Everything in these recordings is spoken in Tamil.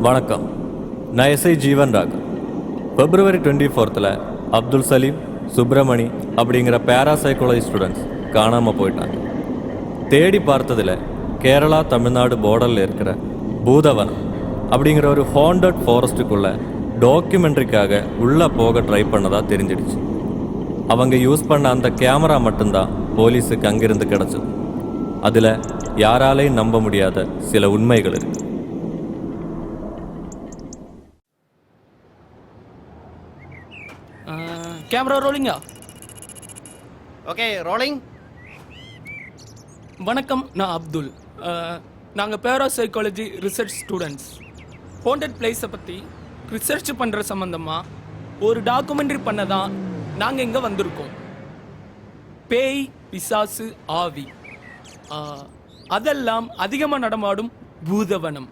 வணக்கம். நான் SI Jeevan Rock. February 24th Abdul Salim, Subramani அப்படிங்கிற பேராசைக்காலஜி ஸ்டூடெண்ட்ஸ் காணாமல் போயிட்டாங்க. தேடி பார்த்ததில் கேரளா தமிழ்நாடு பார்டரில் இருக்கிற பூதவனம் அப்படிங்கிற ஒரு ஹாண்டட் ஃபாரஸ்ட்டுக்குள்ளே டாக்குமெண்ட்ரிக்காக உள்ளே போக ட்ரை பண்ணதாக தெரிஞ்சிடுச்சு. அவங்க யூஸ் பண்ண அந்த கேமரா மட்டும்தான் போலீஸுக்கு அங்கிருந்து கிடச்சிது. அதில் யாராலையும் நம்ப முடியாத சில உண்மைகள் இருக்கு. கேமரா ரோலிங்கா? Okay, rolling. வணக்கம், நான் அப்துல். நாங்கள் பேராசைக்காலஜி ரிசர்ச் ஸ்டூடெண்ட்ஸ். ஹாண்டட் பிளேஸை பற்றி ரிசர்ச் பண்ணுற சம்மந்தமாக ஒரு டாக்குமெண்ட்ரி பண்ண தான் நாங்கள் இங்கே வந்திருக்கோம். பேய், பிசாசு, ஆவி அதெல்லாம் அதிகமாக நடமாடும் பூதவனம்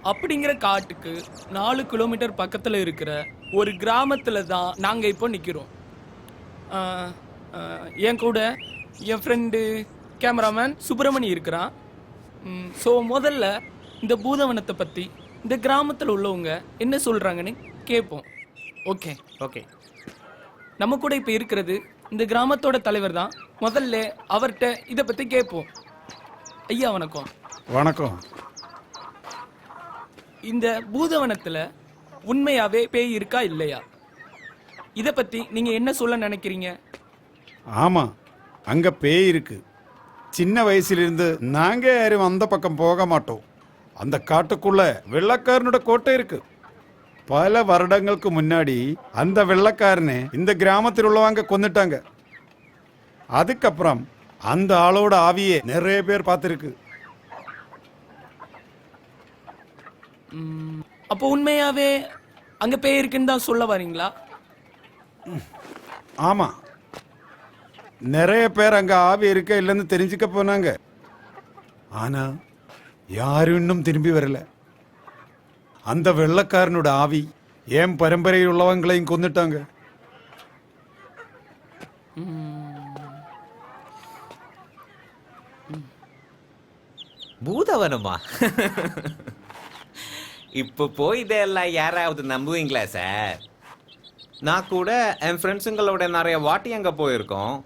அப்படிங்கிற காட்டுக்கு 4 கிலோமீட்டர் பக்கத்தில் இருக்கிற ஒரு கிராமத்தில் தான் நாங்கள் இப்போ நிற்கிறோம். என் கூட என் ஃப்ரெண்டு கேமராமேன் சுப்பிரமணி இருக்கிறான். ஸோ முதல்ல இந்த பூதவனத்தை பற்றி இந்த கிராமத்தில் உள்ளவங்க என்ன சொல்கிறாங்கன்னு கேட்போம். Okay okay. நம்ம கூட இப்போ இருக்கிறது இந்த கிராமத்தோட தலைவர் தான். முதல்ல அவர்கிட்ட இதை பற்றி கேட்போம். ஐயா வணக்கம். வணக்கம். இந்த பூதவனத்தில் உண்மையாவே பேய் இருக்கா இல்லையா? இதை பற்றி நீங்கள் என்ன சொல்ல நினைக்கிறீங்க? ஆமாம், அங்கே பேய் இருக்கு. சின்ன வயசுலேருந்து நாங்கள் யாரும் அந்த பக்கம் போக மாட்டோம். அந்த காட்டுக்குள்ள வெள்ளக்காரனோட கோட்டை இருக்கு. பல வருடங்களுக்கு முன்னாடி அந்த வெள்ளக்காரனை இந்த கிராமத்தில் உள்ளவங்க கொன்னுட்டாங்க. அதுக்கப்புறம் அந்த ஆளோட ஆவியே நிறைய பேர் பார்த்துருக்கு. அப்போ உண்மையாவே அங்க பேய் இருக்குன்னு தான் சொல்ல வரீங்களா? ஆமாம், நிறைய பேர் அங்கே ஆவி இருக்க இல்லைன்னு தெரிஞ்சுக்க போனாங்க. ஆனால் யாரும் இன்னும் திரும்பி வரல. அந்த வெள்ளக்காரனோட ஆவி என் பரம்பரையில் உள்ளவங்களையும் கொன்னுட்டாங்க. பூதவனமா? இப்போ போய் இதெல்லாம் யாராவது நம்புவீங்களா சார்? நான் கூட என் ஃப்ரெண்ட்ஸுங்களோட நிறைய வாட்டி அங்கே போயிருக்கோம்.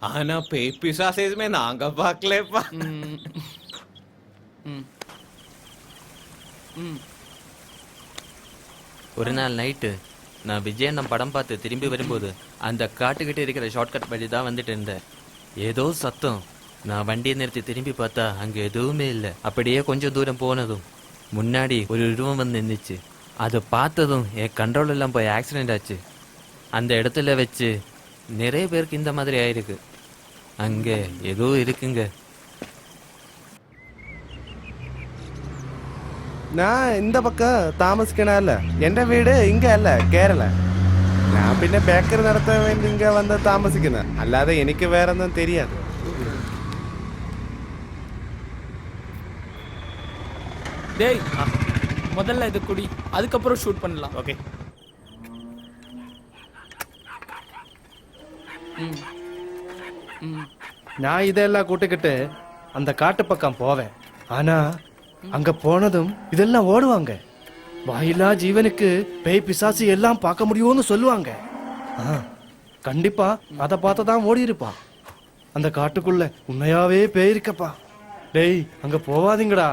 ஆனால் பேய் பிசாசுமே நாங்கள் பார்க்கலப்பா. ஒரு நாள் நைட்டு நான் விஜயண்ணன் படம் பார்த்து திரும்பி வரும்போது அந்த காட்டுக்கிட்ட இருக்கிற ஷார்ட்கட் வழி தான் வந்துட்டு இருந்தேன். ஏதோ சத்தம். நான் வண்டியை நிறுத்தி திரும்பி பார்த்தா அங்கே எதுவுமே இல்லை. அப்படியே கொஞ்சம் தூரம் போனதும் முன்னாடி ஒரு உருவம் வந்து நின்றுச்சு. அதை பார்த்ததும் என் கண்ட்ரோல் எல்லாம் போய் ஆக்சிடெண்ட் ஆச்சு. அந்த இடத்துல வச்சு நிறைய பேருக்கு இந்த மாதிரி ஆயிருக்கு. அங்கே ஏதோ இருக்குங்க. நான் இந்த பக்கம் താമസിക്കണല്ല. എൻ്റെ വീട് ഇങ്ങ അല്ല, കേരള. ഞാൻ പിന്നെ ബേക്കറി നടത്താൻ വേണ്ടി ഇങ്ങ വന്ന് താമസിക്കുന്നത്. അല്ലാതെ എനിക്ക് വേറെ ഒന്നും தெரியாது. டேய், முதல்ல இது குடி, அதுக்கப்புறம் ஷூட் பண்ணலாம். ஓகே. நான் இதெல்லாம் கூட்டிக்கிட்டு அந்த காட்டு பக்கம் போவேன். ஆனா அங்க போனதும் இதெல்லாம் ஓடுவாங்க. வாயிலா ஜீவனுக்கு பேய் பிசாசு எல்லாம் பார்க்க முடியும்னு சொல்லுவாங்க. கண்டிப்பா அதை பார்த்து தான் ஓடி இருப்பான். அந்த காட்டுக்குள்ள உண்மையாவே பேய் இருக்கப்பா. டேய், அங்க போவாதீங்கடா.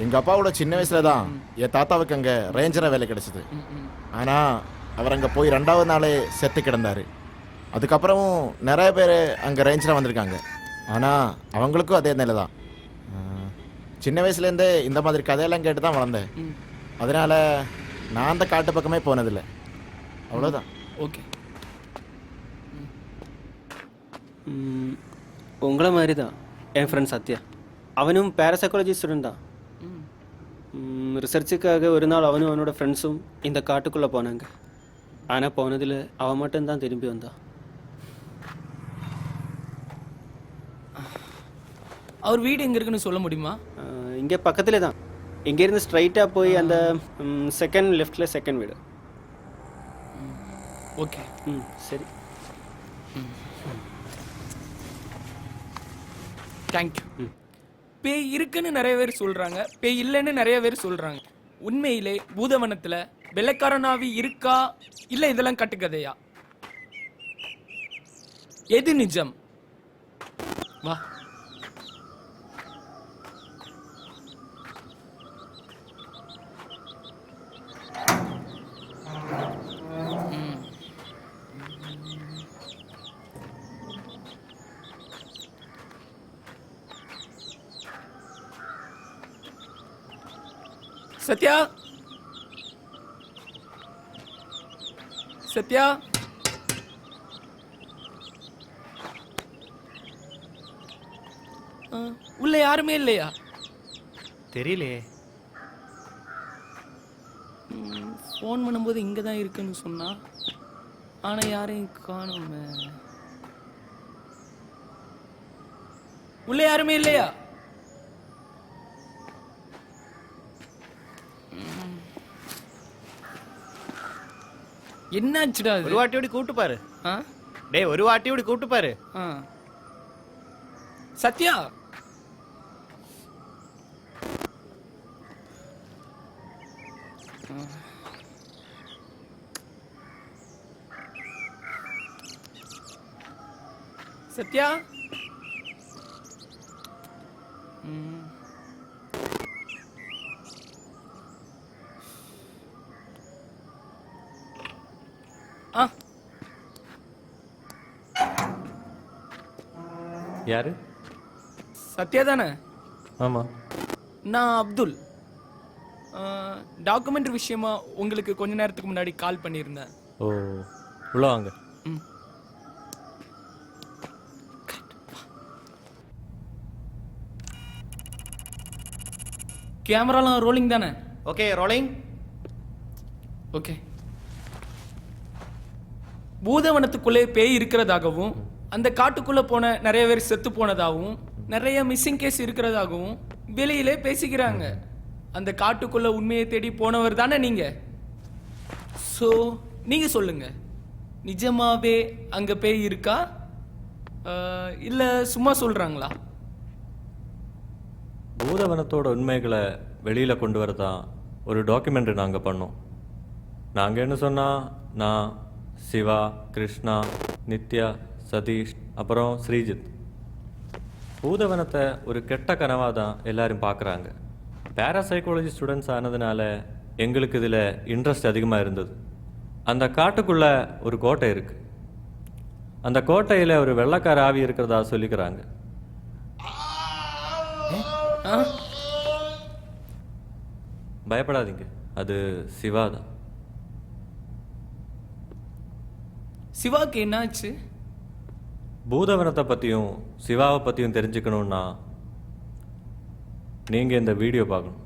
எங்கள் அப்பாவோட சின்ன வயசுல தான் என் தாத்தாவுக்கு அங்கே ரேஞ்சராக வேலை கிடைச்சிது. ஆனால் அவர் அங்கே போய் 2வது நாளே செத்து கிடந்தார். அதுக்கப்புறமும் நிறைய பேர் அங்கே ரேஞ்சராக வந்திருக்காங்க. ஆனால் அவங்களுக்கும் அதே நிலை தான். சின்ன வயசுலேருந்தே இந்த மாதிரி கதையெல்லாம் கேட்டு தான் வளர்ந்தேன். அதனால் நான் அந்த காட்டு பக்கமே போனதில்லை. அவ்வளோதான். ஓகே. உங்களை மாதிரி தான் என் ஃப்ரெண்ட் சத்யா. அவனும் பேராசைக்காலஜி ஸ்டூடெண்ட் தான். ரிசர்ச்சுக்காக ஒரு நாள் அவனும் அவனோட ஃப்ரெண்ட்ஸும் இந்த காட்டுக்குள்ளே போனாங்க. ஆனால் போனதில் அவன் மட்டும்தான் திரும்பி வந்தான். அவர் வீடு எங்கே இருக்குன்னு சொல்ல முடியுமா? இங்கே பக்கத்தில் தான். இங்கேருந்து ஸ்ட்ரைட்டாக போய் அந்த செகண்ட் லெஃப்டில் செகண்ட் வீடு. ஓகே. சரி. தேங்க்யூ. பேய் இருக்குன்னு நிறைய பேர் சொல்கிறாங்க, பேய் இல்லைன்னு நிறைய பேர் சொல்கிறாங்க. உண்மையிலே பூதவனத்துல வெள்ளைக்காரனாவி இருக்கா இல்ல இதெல்லாம் கட்டுக்கதையா? எது நிஜம்? வா. சத்யா, சத்யா, உள்ள யாருமே இல்லையா? தெரியலையே. ஃபோன் பண்ணும்போது இங்கே தான் இருக்குன்னு சொன்னா, ஆனா யாரையும் காணுமே. உள்ள யாருமே இல்லையா? என்னாச்சுடா ஒரு வாட்டி ஓடி கூப்பிட்டு பாரு. ஆ டேய் ஒரு வாட்டி ஓடி கூப்பிட்டு பாரு. ஆ சத்யா, சத்யா. ஆ யாரு? சத்யா தானே? ஆமா. நான் அப்துல். டாக்குமெண்ட்ரி விஷயமா உங்களுக்கு கொஞ்ச நேரத்துக்கு முன்னாடி கால் பண்ணியிருந்தேன். ஓ, உள்ள வாங்க. ம். கேமராலாம் ரோலிங் தானே? Okay rolling. ஓகே. பூதவனத்துக்குள்ளே பேய் இருக்கிறதாகவும் அந்த காட்டுக்குள்ள போன நிறைய பேர் செத்து போனதாகவும் நிறைய மிஸ்ஸிங் கேஸ் இருக்கிறதாகவும் வெளியிலே பேசிக்கிறாங்க. அந்த காட்டுக்குள்ள உண்மையை தேடி போனவர் தானே நீங்க? ஸோ நீங்க சொல்லுங்க, நிஜமாவே அங்க பேய் இருக்கா இல்ல சும்மா சொல்றாங்களா? பூதவனத்தோட உண்மைகளை வெளியில கொண்டு வரதான் ஒரு டாக்குமெண்ட்ரி நாங்கள் பண்ணோம். நாங்கள் என்ன சொன்னால், நான், சிவா, கிருஷ்ணா, நித்யா, சதீஷ், அப்புறம் ஸ்ரீஜித் பூதவனத்தை ஒரு கெட்ட கனவாக தான் எல்லாரும் பார்க்குறாங்க. பேராசைக்காலஜி ஸ்டூடெண்ட்ஸ் ஆனதுனால எங்களுக்கு இதில் இன்ட்ரெஸ்ட் அதிகமாக இருந்தது. அந்த காட்டுக்குள்ளே ஒரு கோட்டை இருக்குது. அந்த கோட்டையில் ஒரு வெள்ளைக்கார ஆவி இருக்கிறதா சொல்லிக்கிறாங்க. பயப்படாதீங்க, அது சிவா தான். சிவாக்கு என்னாச்சு? பூதவனத்தை பற்றியும் சிவாவை பற்றியும் தெரிஞ்சுக்கணுன்னா நீங்கள் இந்த வீடியோ பார்க்கணும்.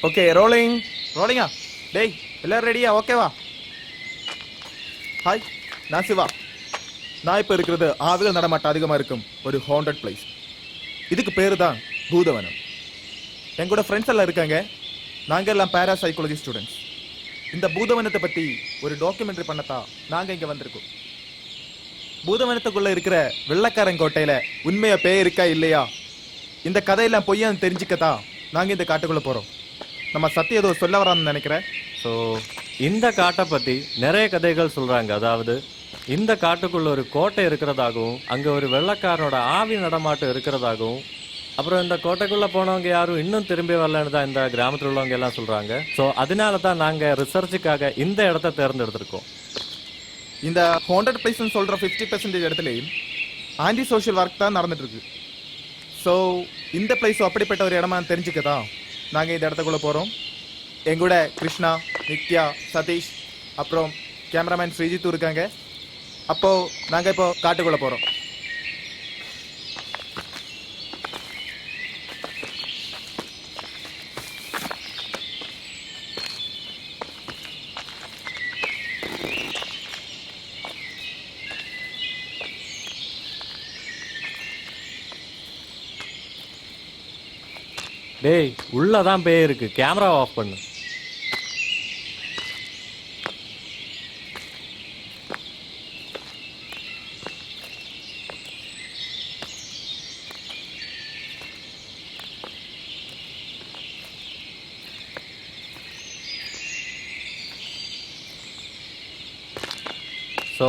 Okay rolling. ரோலிங்கா? டேய் எல்லாரும் ரெடியா? ஓகேவா? ஹாய், நான் சிவா. நான் இப்போ இருக்கிறது ஆவிகள் நடமாட்டம் அதிகமாக இருக்கும் ஒரு ஹாண்டட் பிளேஸ். இதுக்கு பேர் தான் பூதவனம். என் கூட ஃப்ரெண்ட்ஸ் எல்லாம் இருக்காங்க. நாங்கள் எல்லாம் பேராசைக்காலஜி ஸ்டூடெண்ட்ஸ். இந்த பூதவனத்தை பற்றி ஒரு டாக்குமெண்ட்ரி பண்ணத்தான் நாங்கள் இங்கே வந்திருக்கோம். பூதவனத்துக்குள்ளே இருக்கிற வெள்ளைக்காரன் கோட்டையில் உண்மையாக பேய் இருக்கா இல்லையா, இந்த கதையெல்லாம் பொய்யான்னு தெரிஞ்சுக்கத்தான் நாங்கள் இந்த காட்டுக்குள்ளே போகிறோம். நம்ம சத்தியம் ஏதோ சொல்ல வரான்னு நினைக்கிறேன். ஸோ இந்த காட்டை பற்றி நிறைய கதைகள் சொல்கிறாங்க. அதாவது இந்த காட்டுக்குள்ள ஒரு கோட்டை இருக்கிறதாகவும் அங்கே ஒரு வெள்ளைக்காரனோட ஆவி நடமாட்டம் இருக்கிறதாகவும், அப்புறம் இந்த கோட்டைக்குள்ளே போனவங்க யாரும் இன்னும் திரும்பி வரலன்னு தான் இந்த கிராமத்தில் உள்ளவங்க எல்லாம் சொல்கிறாங்க. ஸோ அதனால தான் நாங்கள் ரிசர்ச்சுக்காக இந்த இடத்த தேர்ந்தெடுத்திருக்கோம். இந்த ஹாண்டட் பிளேஸ்ன்னு சொல்கிற 50% இடத்துலையும் ஆன்டி சோஷியல் ஒர்க் தான் நடந்துட்டு இருக்கு. ஸோ இந்த பிளேஸும் அப்படிப்பட்ட ஒரு இடமா தெரிஞ்சுக்க தான் நாங்கள் இந்த இடத்துக்குள்ளே போகிறோம். எங்கூட கிருஷ்ணா, நித்யா, சதீஷ், அப்புறம் கேமராமேன் ஸ்ரீஜித்தும் இருக்காங்க. அப்போ நாங்க இப்போ காட்டுக்குள்ள போறோம். டேய் உள்ளதான் பேய் இருக்கு, கேமரா ஆஃப் பண்ணு. ஸோ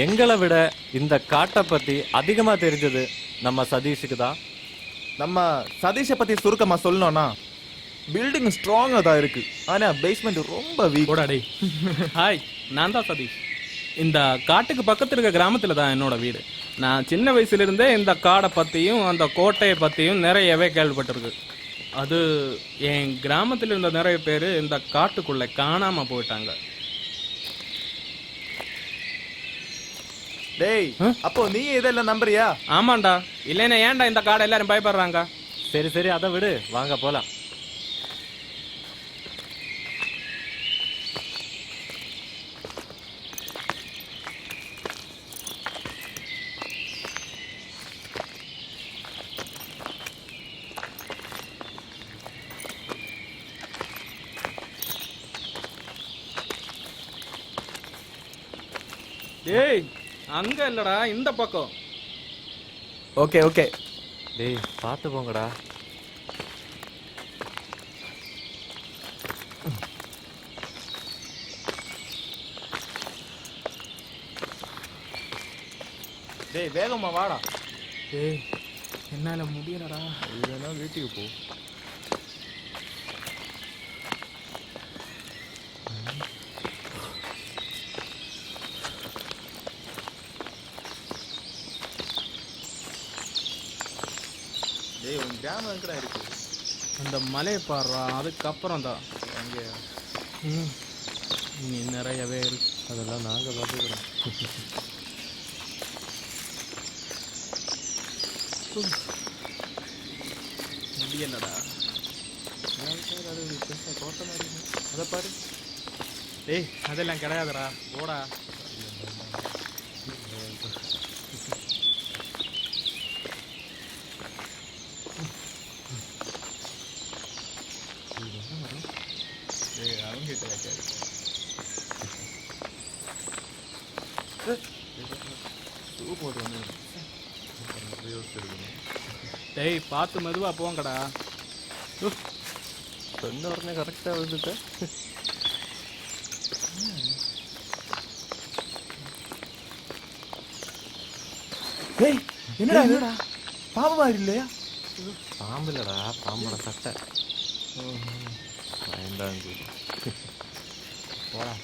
எங்களை விட இந்த காட்டை பற்றி அதிகமாக தெரிஞ்சது நம்ம சதீஷுக்கு தான். நம்ம சதீஷை பத்தி சுருக்கமா சொல்லணும்னா பில்டிங் ஸ்ட்ராங்கா தான் இருக்கு, ஆனா பேஸ்மெண்ட் ரொம்ப வீக். போடா டேய். ஹாய், நான் தான் சதீஷ். இந்த காட்டுக்கு பக்கத்தில் இருக்க கிராமத்தில் தான் என்னோட வீடு. நான் சின்ன வயசுலேருந்தே இந்த காடை பற்றியும் அந்த கோட்டையை பற்றியும் நிறையவே கேள்விப்பட்டிருக்கு. அது என் கிராமத்தில் இருந்த நிறைய பேர் இந்த காட்டுக்குள்ளே காணாமல் போயிட்டாங்க. டேய், அப்போ நீ இதெல்லாம் நம்புறியா? ஆமாண்டா, இல்லைன்னா ஏன்டா இந்த காடை எல்லாரும் பயப்படுறாங்க? சரி சரி, அதை விடு, வாங்க போகலாம். டேய், அங்க இல்லடா, இந்த பக்கம். Okay okay. டேய் பார்த்து போங்கடா. டேய் வேகமா வாடா. டேய், என்னால முடியலடா. இல்லைன்னா வீட்டுக்கு போ. டேய் உன் கிராமம் எங்கடா இருக்கு? அந்த மலையை பாடுறா, அதுக்கப்புறம் தான் அங்கே நீ நிறையவே இருக்கு. அதெல்லாம் நாங்கள் பார்த்துக்கிறோம். முடியலடா. அதை பாரு. டேய், அதெல்லாம் கிடையாதுடா, போடா. டேய் பார்த்து மெதுவா போங்கடா. சொன்ன உடனே கரெக்டாக வந்துட்டேன். டேய் என்னடா என்னடா பாம்பு மாதிரி இல்லையா? பாம்பு இல்லடா, பாம்போட சட்டை. பயந்தாங்க. போடா.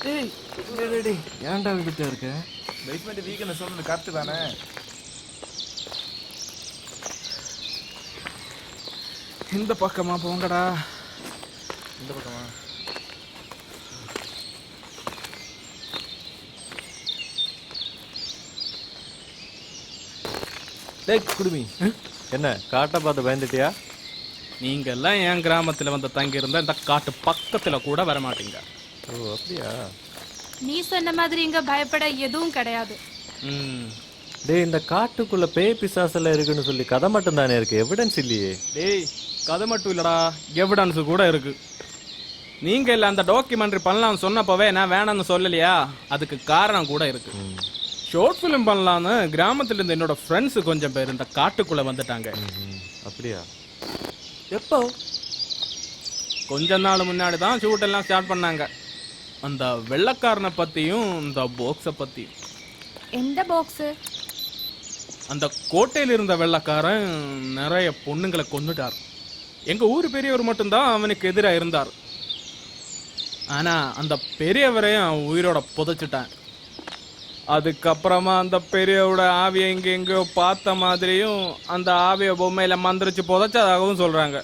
டேய் டேய் டேய் ஏன்டா விட்டுட்டே இருக்க? பேஸ்மெண்ட் வீக்னு சொன்னது கரெக்ட் தானே? இந்த பக்கமா போங்கடா. இந்த பக்கமா? டேய் குடுமி, என்ன காட்டை பார்த்து பயந்துட்டியா? நீங்க எல்லாம் என் கிராமத்துல வந்து தங்கி இருந்தா இந்த காட்டு பக்கத்துல கூட வர மாட்டீங்க. ஓ அப்படியா? நீ சொன்ன மாதிரி இங்க பயப்பட எதுவும் கிடையாது. டேய், இந்த காட்டுக்குள்ள பேய் பிசாசெல்லாம் இருக்குன்னு சொல்லி கதை மட்டும் தானே இருக்கு, எவிடன்ஸ் இல்லையே. டேய், கதை மட்டும் இல்லடா, எவிடன்ஸ் கூட இருக்கு. நீங்க இல்ல அந்த டாக்குமெண்ட்ரி பண்ணலாம்னு சொன்னப்பவே நான் வேணாம்னு சொல்லலையா? அதுக்கு காரணம் கூட இருக்கு. ஷார்ட் ஃபிலிம் பண்ணலான்னு கிராமத்துல இருந்து என்னோட ஃப்ரெண்ட்ஸ் கொஞ்சம் பேர் இந்த காட்டுக்குள்ள வந்துட்டாங்க. அப்படியா? எப்போ? கொஞ்ச நாள் முன்னாடி தான் ஷூட் எல்லாம் ஸ்டார்ட் பண்ணாங்க. அந்த வெள்ளக்காரனை பத்தியும் இந்த பாக்ஸை பத்தியும். எந்த பாக்ஸ்? அந்த கோட்டையில் இருந்த வெள்ளக்காரன் நிறைய பொண்ணுங்களை கொன்னுட்டார். எங்க ஊர் பெரியவர் மட்டும்தான் அவனுக்கு எதிராக இருந்தார். ஆனா அந்த பெரியவரையும் அவன் உயிரோட புதைச்சிட்டான். அதுக்கப்புறமா அந்த பெரியவோட ஆவியை இங்கே எங்கேயோ பார்த்த மாதிரியும் அந்த ஆவிய பொம்மையில மந்திரிச்சு புதைச்சதாகவும் சொல்றாங்க.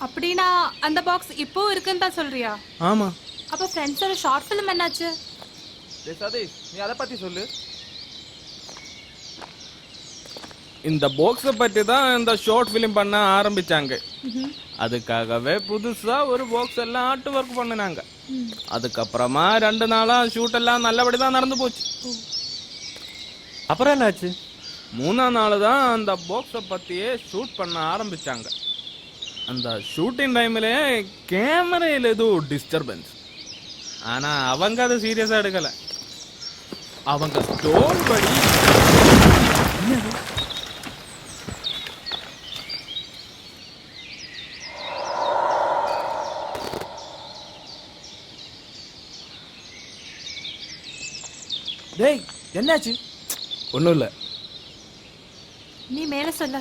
அப்படின்னா அந்த பாக்ஸ் இப்போ இருக்குன்னு தான் சொல்றியா? ஆமா. அப்ப ஃப்ரெண்ட்ஸோட ஷார்ட் ஃபிலிம் என்னாச்சு? சதீஷ் நீ அதை பத்தி சொல்லு. இந்த பாக்ஸை பற்றி தான் இந்த ஷார்ட் ஃபிலிம் பண்ண ஆரம்பிச்சாங்க. அதுக்காகவே புதுசா ஒரு பாக்ஸ் எல்லாம் ஆர்ட் ஒர்க் பண்ணினாங்க. அதுக்கப்புறமா 2 நாளா ஷூட் எல்லாம் நல்லபடி தான் நடந்து போச்சு. அப்புறம் என்னாச்சு? 3ஆம் நாள் தான் அந்த பாக்ஸை பற்றியே ஷூட் பண்ண ஆரம்பிச்சாங்க. அந்த ஷூட்டிங் டைம்ல கேமரையில் ஏதோ டிஸ்டர்பன்ஸ். ஆனால் அவங்க அதை சீரியஸாக எடுக்கலை. அவங்க ஸ்டோன் படி டேய் என்னாச்சு? ஒன்றும் இல்லை. நீ மேல சொல்ல.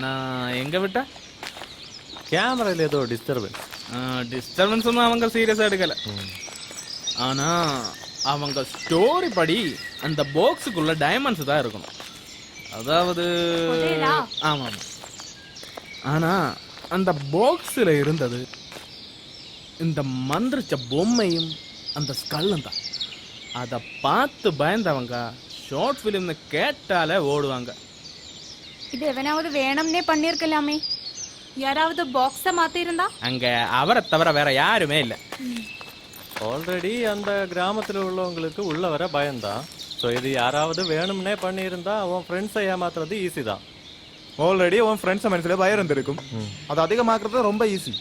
நான் எங்கே விட்டேன்? கேமரால ஏதோ டிஸ்டர்பன்ஸ். டிஸ்டர்பன்ஸ் ஒன்றும் அவங்க சீரியஸாக எடுக்கலை. ஆனால் அவங்க ஸ்டோரி படி அந்த பாக்ஸுக்குள்ள டைமண்ட்ஸ் தான் இருக்கணும். அதாவது புதையலா? ஆமாம். ஆனால் அந்த பாக்ஸில் இருந்தது இந்த மந்திரிச்ச பொம்மையும் அந்த ஸ்கல்லும் தான். அதை பார்த்து பயந்தவங்க ஷார்ட் ஃபிலிம்னு கேட்டாலே ஓடுவாங்க. இது எவனாவது வேணும்னே பண்ணிருக்கலாமே. யாராவது பாக்ஸ மாத்தி இருந்தா? அங்கே அவரை தவிர வேற யாருமே இல்லை. ஆல்ரெடி அந்த கிராமத்தில் உள்ளவங்களுக்கு உள்ள வர பயம்தான். ஸோ இது யாராவது வேணும்னே பண்ணியிருந்தா அவன் ஃப்ரெண்ட்ஸை ஏமாத்துறது ஈஸி தான். ஆல்ரெடி உன் ஃப்ரெண்ட்ஸ் மனசுல பயம் இருந்திருக்கும். அது அதிகமாக்குறது ரொம்ப ஈஸி.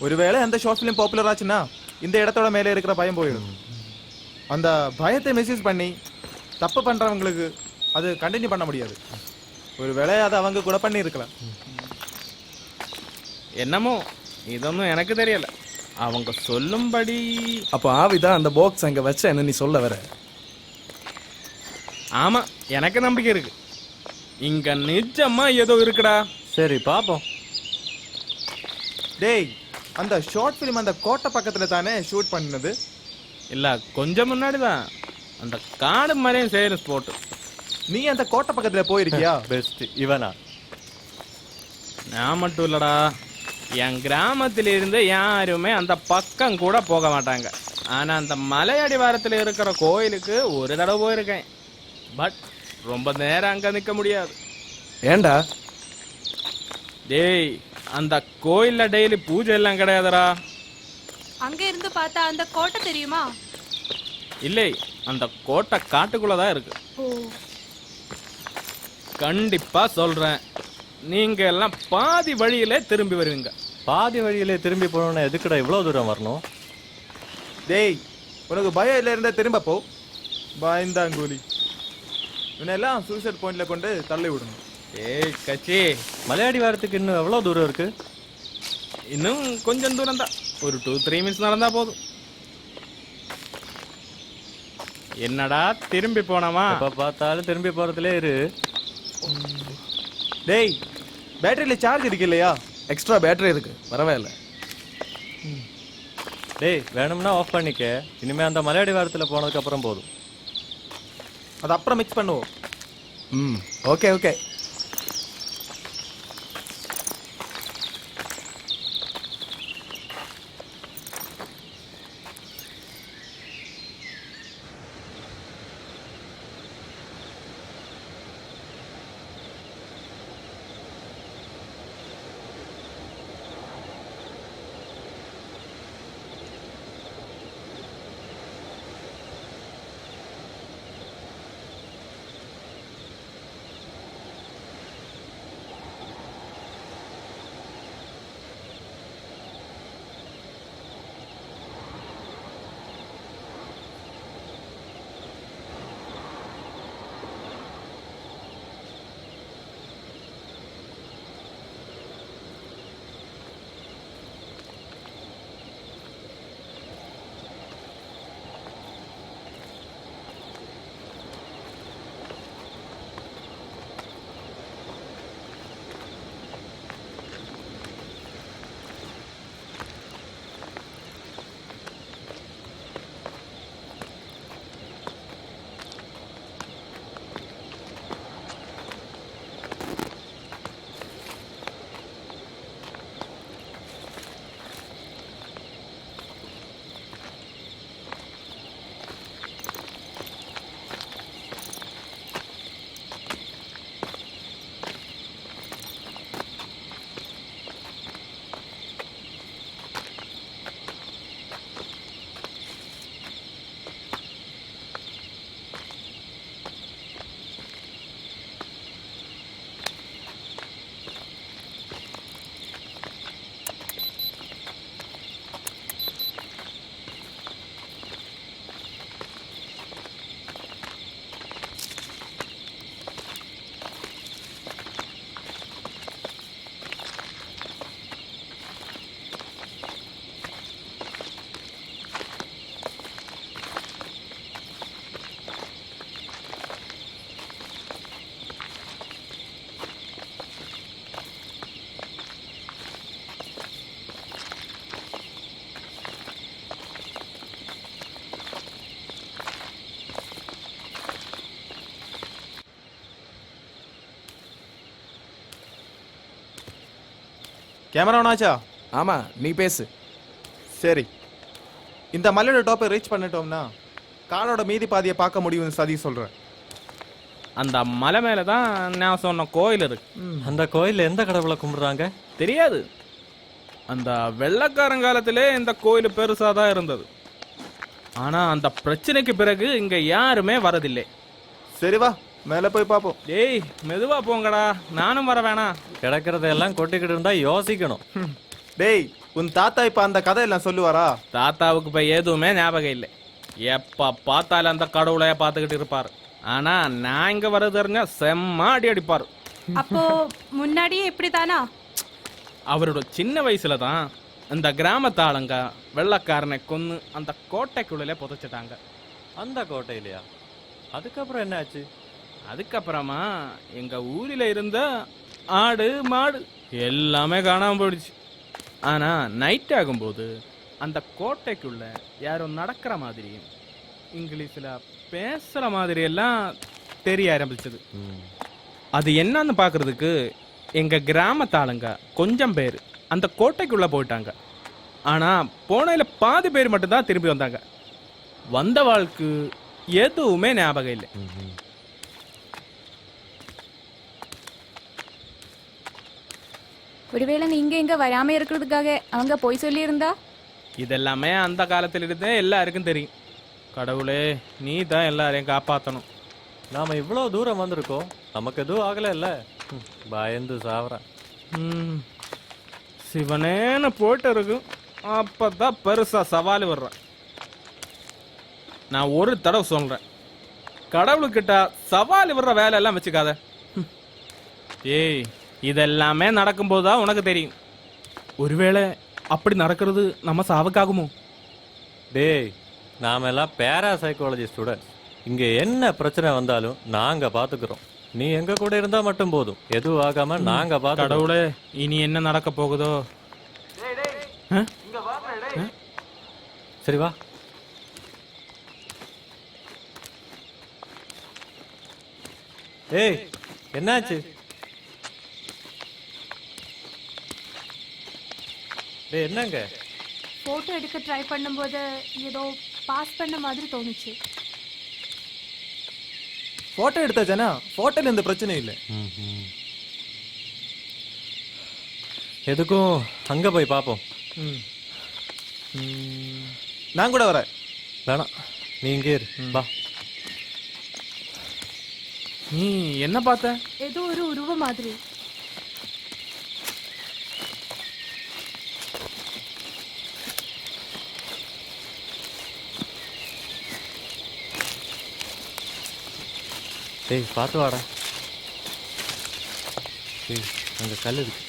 ஒருவேளை அந்த ஷார்ட் ஃபிலிம் பாப்புலர் ஆச்சுன்னா இந்த இடத்தோட மேலே இருக்கிற பயம் போயிடும். அந்த பயத்தை மெசேஜ் பண்ணி தப்பு பண்றவங்களுக்கு அது கண்டினியூ பண்ண முடியாது. ஒருவேளை அதை அவங்க கூட பண்ணி இருக்கலாம். என்னமோ இதொன்னும் எனக்கு தெரியல. அவங்க சொல்லும்படி அப்போ ஆவிதான் அந்த பாக்ஸ் அங்கே வச்ச என்ன நீ சொல்ல வர? ஆமா, எனக்கு நம்பிக்கை இருக்கு. இங்க நிஜமா ஏதோ இருக்குடா. சரி பாப்போம். டேய் அந்த ஷார்ட் ஃபிலிம் அந்த கோட்டை பக்கத்துல தானே ஷூட் பண்ணது? இல்ல, கொஞ்சம் முன்னாடி தான் அந்த காடு மாதிரியும் சேரும் ஸ்போர்ட். நீ அந்த கோட்டை பக்கத்துல போயிருக்கியா? பெஸ்ட் இவனா? நான் மட்டும் இல்லடா, என் கிராமத்தில் இருந்து யாருமே அந்த பக்கம் கூட போக மாட்டாங்க. ஆனா அந்த மலையடிவாரத்தில் இருக்கிற கோயிலுக்கு ஒரு தடவை போயிருக்கேன். பட் ரொம்ப நேரம் அங்க நிக்க முடியாது. ஏண்டா? டேய், அந்த கோயில்ல டெய்லி பூஜை எல்லாம் கிடையாதுடா. அங்க இருந்து பார்த்தா அந்த கோட்டை தெரியுமா? இல்லை, அந்த கோட்டை காட்டுக்குள்ளதான் இருக்கு. ஓ, கண்டிப்பா சொல்றேன், நீங்க எல்லாம் பாதி வழியிலே திரும்பி வருவீங்க. பாதி வழியிலே திரும்பி போகணும்னா எதுக்குடா இவ்வளோ தூரம் வரணும்? டேய் உனக்கு பயம் இல்லை இருந்தா திரும்ப போ. பயந்தாங்கூலி இவனெல்லாம் சூசைட் பாயிண்ட்ல கொண்டு தள்ளி விடணும். ஏய் கச்சி, மலையாடி வாரத்துக்கு இன்னும் எவ்வளோ தூரம் இருக்கு? இன்னும் கொஞ்சம் தூரம் தான். ஒரு 2-3 மினிட்ஸ் நடந்தா போதும். என்னடா திரும்பி போனமா? எப்போ பார்த்தாலும் திரும்பி போகிறதுலே இரு. டேய் பேட்டரியில சார்ஜ் இருக்கு இல்லையா? எக்ஸ்ட்ரா பேட்டரி இருக்கு, பரவாயில்ல. டேய் வேணும்னா ஆஃப் பண்ணிக்க. இனிமே அந்த மலையாடி வாரத்தில் போனதுக்கு அப்புறம் போதும். அது அப்புறம் மிக்ஸ் பண்ணுவோம். Okay okay. கேமரா ஆனாச்சா? ஆமா, நீ பேசு. சரி, இந்த மலையோட டாப்பை ரீச் பண்ணிட்டோம்னா காடோட மீதி பாதியை பார்க்க முடியும்னு சதீஷ் சொல்கிறேன். அந்த மலை மேலே தான் நான் சொன்ன கோயில் இருக்கு. அந்த கோயில்ல எந்த கடவுளை கும்பிடுறாங்க? தெரியாது. அந்த வெள்ளக்காரங்காலத்திலே இந்த கோயில் பெருசாக தான் இருந்தது. ஆனால் அந்த பிரச்சனைக்கு பிறகு இங்கே யாருமே வரதில்லை. சரி வா, மேலே போய் பார்ப்போம். டேய் மெதுவா போங்கடா, நானும் வர வேணாம். கிடக்கிறதெல்லாம் கொட்டிக்கிட்டு இருந்தா யோசிக்கணும். டேய், உன் தாத்தா இப்போ அந்த கதையெல்லாம் சொல்லுவாரா? தாத்தாவுக்கு இப்போ எதுவுமே ஞாபகம் இல்லை. எப்போ பார்த்தாலும் அந்த கடவுளைய பார்த்துக்கிட்டு இருப்பார். ஆனால் நான் இங்கே வர தெரிஞ்சா செம்ம அடி அடிப்பார். அப்போ முன்னாடியே இப்படித்தானா? அவரோட சின்ன வயசுல தான் இந்த கிராமத்தாளுங்க வெள்ளக்காரனை கொன்று அந்த கோட்டைக்குள்ளே புதைச்சிட்டாங்க. அந்த கோட்டையிலையா? அதுக்கப்புறம் என்ன ஆச்சு? அதுக்கப்புறமா எங்கள் ஊரில் இருந்த ஆடு மாடு எல்லாமே காணாமல் போயிடுச்சு. ஆனால் நைட் ஆகும்போது அந்த கோட்டைக்குள்ள யாரும் நடக்கிற மாதிரியும் இங்கிலீஷில் பேசுகிற மாதிரியெல்லாம் தெரிய ஆரம்பிச்சது. அது என்னன்னு பார்க்குறதுக்கு எங்கள் கிராமத்தாளுங்க கொஞ்சம் பேர் அந்த கோட்டைக்குள்ளே போயிட்டாங்க. ஆனால் போனையில் பாதி பேர் மட்டும்தான் திரும்பி வந்தாங்க. வந்த வாழ்க்கு எதுவுமே ஞாபகம் இல்லை. ஒருவேளை நீங்க இங்க வராம இருக்கிறதுக்காக அவங்க போய் சொல்லியிருந்தா? இதெல்லாமே அந்த காலத்திலிருந்தே எல்லாருக்கும் தெரியும். கடவுளே, நீ தான் எல்லாரையும் காப்பாற்றணும். நாம இவ்வளோ தூரம் வந்திருக்கோம், நமக்கு எதுவும் ஆகலை இல்லை? பயந்து சாவறேன். சிவனேன்னு போயிட்டு இருக்கும், அப்போ தான் பெருசாக சவால் வர்றேன். நான் ஒரு தடவை சொல்கிறேன், கடவுளுக்கிட்ட சவால் வர்ற வேலையெல்லாம் வச்சுக்காத. ஏய், இதெல்லாமே நடக்கும்போது தான் உனக்கு தெரியும். ஒருவேளை அப்படி நடக்கிறது நம்ம சாவுக்காகுமோ? டேய், நாம எல்லாம் பேராசைக்காலஜி ஸ்டூடெண்ட்ஸ். இங்கே என்ன பிரச்சனை வந்தாலும் நாங்கள் பார்த்துக்கிறோம். நீ எங்க கூட இருந்தா மட்டும் போதும், எதுவும் ஆகாம நாங்க பார்த்து. கடவுளே, இனி என்ன நடக்க போகுதோ? சரி வா. ஏய், என்னாச்சு? டேய், என்னங்க? போட்டோ எடுக்க ட்ரை பண்ணும்போது ஏதோ பாஸ் பண்ண மாதிரி தோணுச்சு. ஃபோட்டோ எடுத்தாச்சானா? ஃபோட்டோல எந்த பிரச்சனையும் இல்லை. எதுக்கும் அங்க போய் பார்ப்போம். நான் கூட வரேன். வேணாம், நீ இங்கே இரு. வா. நீ என்ன பார்த்த? ஏதோ ஒரு உருவம் மாதிரி. டேய், பார்த்து வாடா. டேய், அங்கே கல் இருக்கு.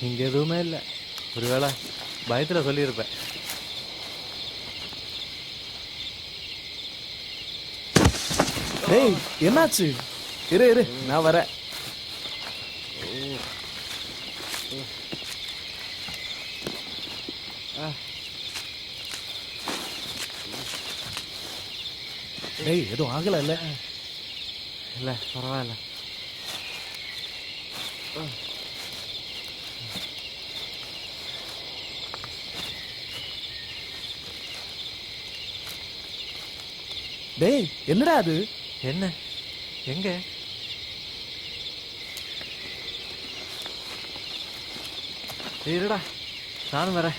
இங்கே எதுவுமே இல்லை. ஒருவேளை பயத்தில் சொல்லியிருப்பேன். டேய், என்னாச்சு? இரு இரு, நான் வரேன். டேய், எதுவும் ஆகல இல்ல? இல்லை, பரவாயில்ல. டேய், என்னடா அது? என்ன? எங்க? இருடா, நானும் வரேன்.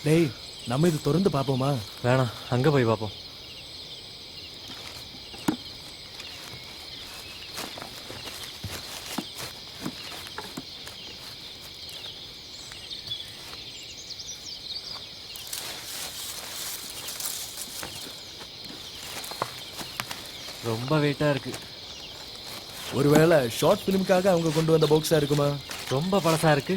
டேய் நம்ம இது திறந்து பார்ப்போமா? வேணாம், அங்கே போய் பார்ப்போம். ரொம்ப வெயிட்டாக இருக்கு. ஒருவேளை ஷார்ட் ஃபிலிமுக்காக அவங்க கொண்டு வந்த பாக்ஸா இருக்குமா? ரொம்ப பழசா இருக்கு.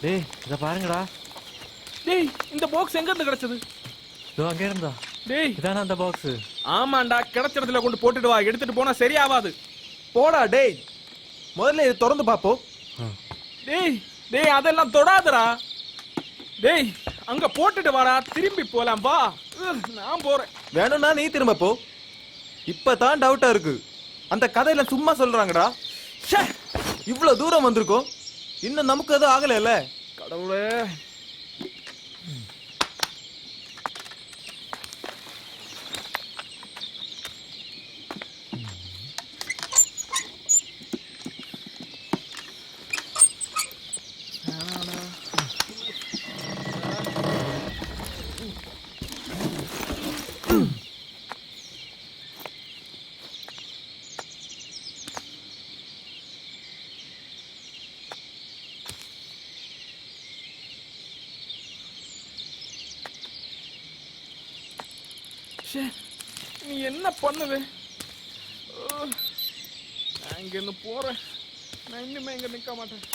டேய் இதை பாருங்கடா. டேய் இந்த பாக்ஸ் எங்க இருந்து கிடைச்சது? இதோ அங்கே இருந்தா. டேய் இதானே அந்த பாக்ஸ். ஆமாண்டா, கிடைச்ச இடத்துல கொண்டு போட்டுட்டு வா. எடுத்துட்டு போனா சரியாவாது. போடா டேய், முதல்ல இது திறந்து பார்ப்போம். டேய் டேய் அதெல்லாம் தொடாதடா. டேய் அங்க போட்டுட்டு வாடா, திரும்பி போலாம் வா. நான் போறேன். வேணும்னா நீ திரும்ப போ. இப்பதான் டவுட்டா இருக்கு. அந்த கதையில சும்மா சொல்றாங்கடா. ச்சே, இவ்வளவு தூரம் வந்திருக்கோம், இன்னும் நமக்கு எதுவும் ஆகலைல்ல. கடவுளே. நீ என்ன பண்ணுது? நான் இங்க இருந்து போறேன். நான் இன்னுமே இங்க நிக்க மாட்டேன்.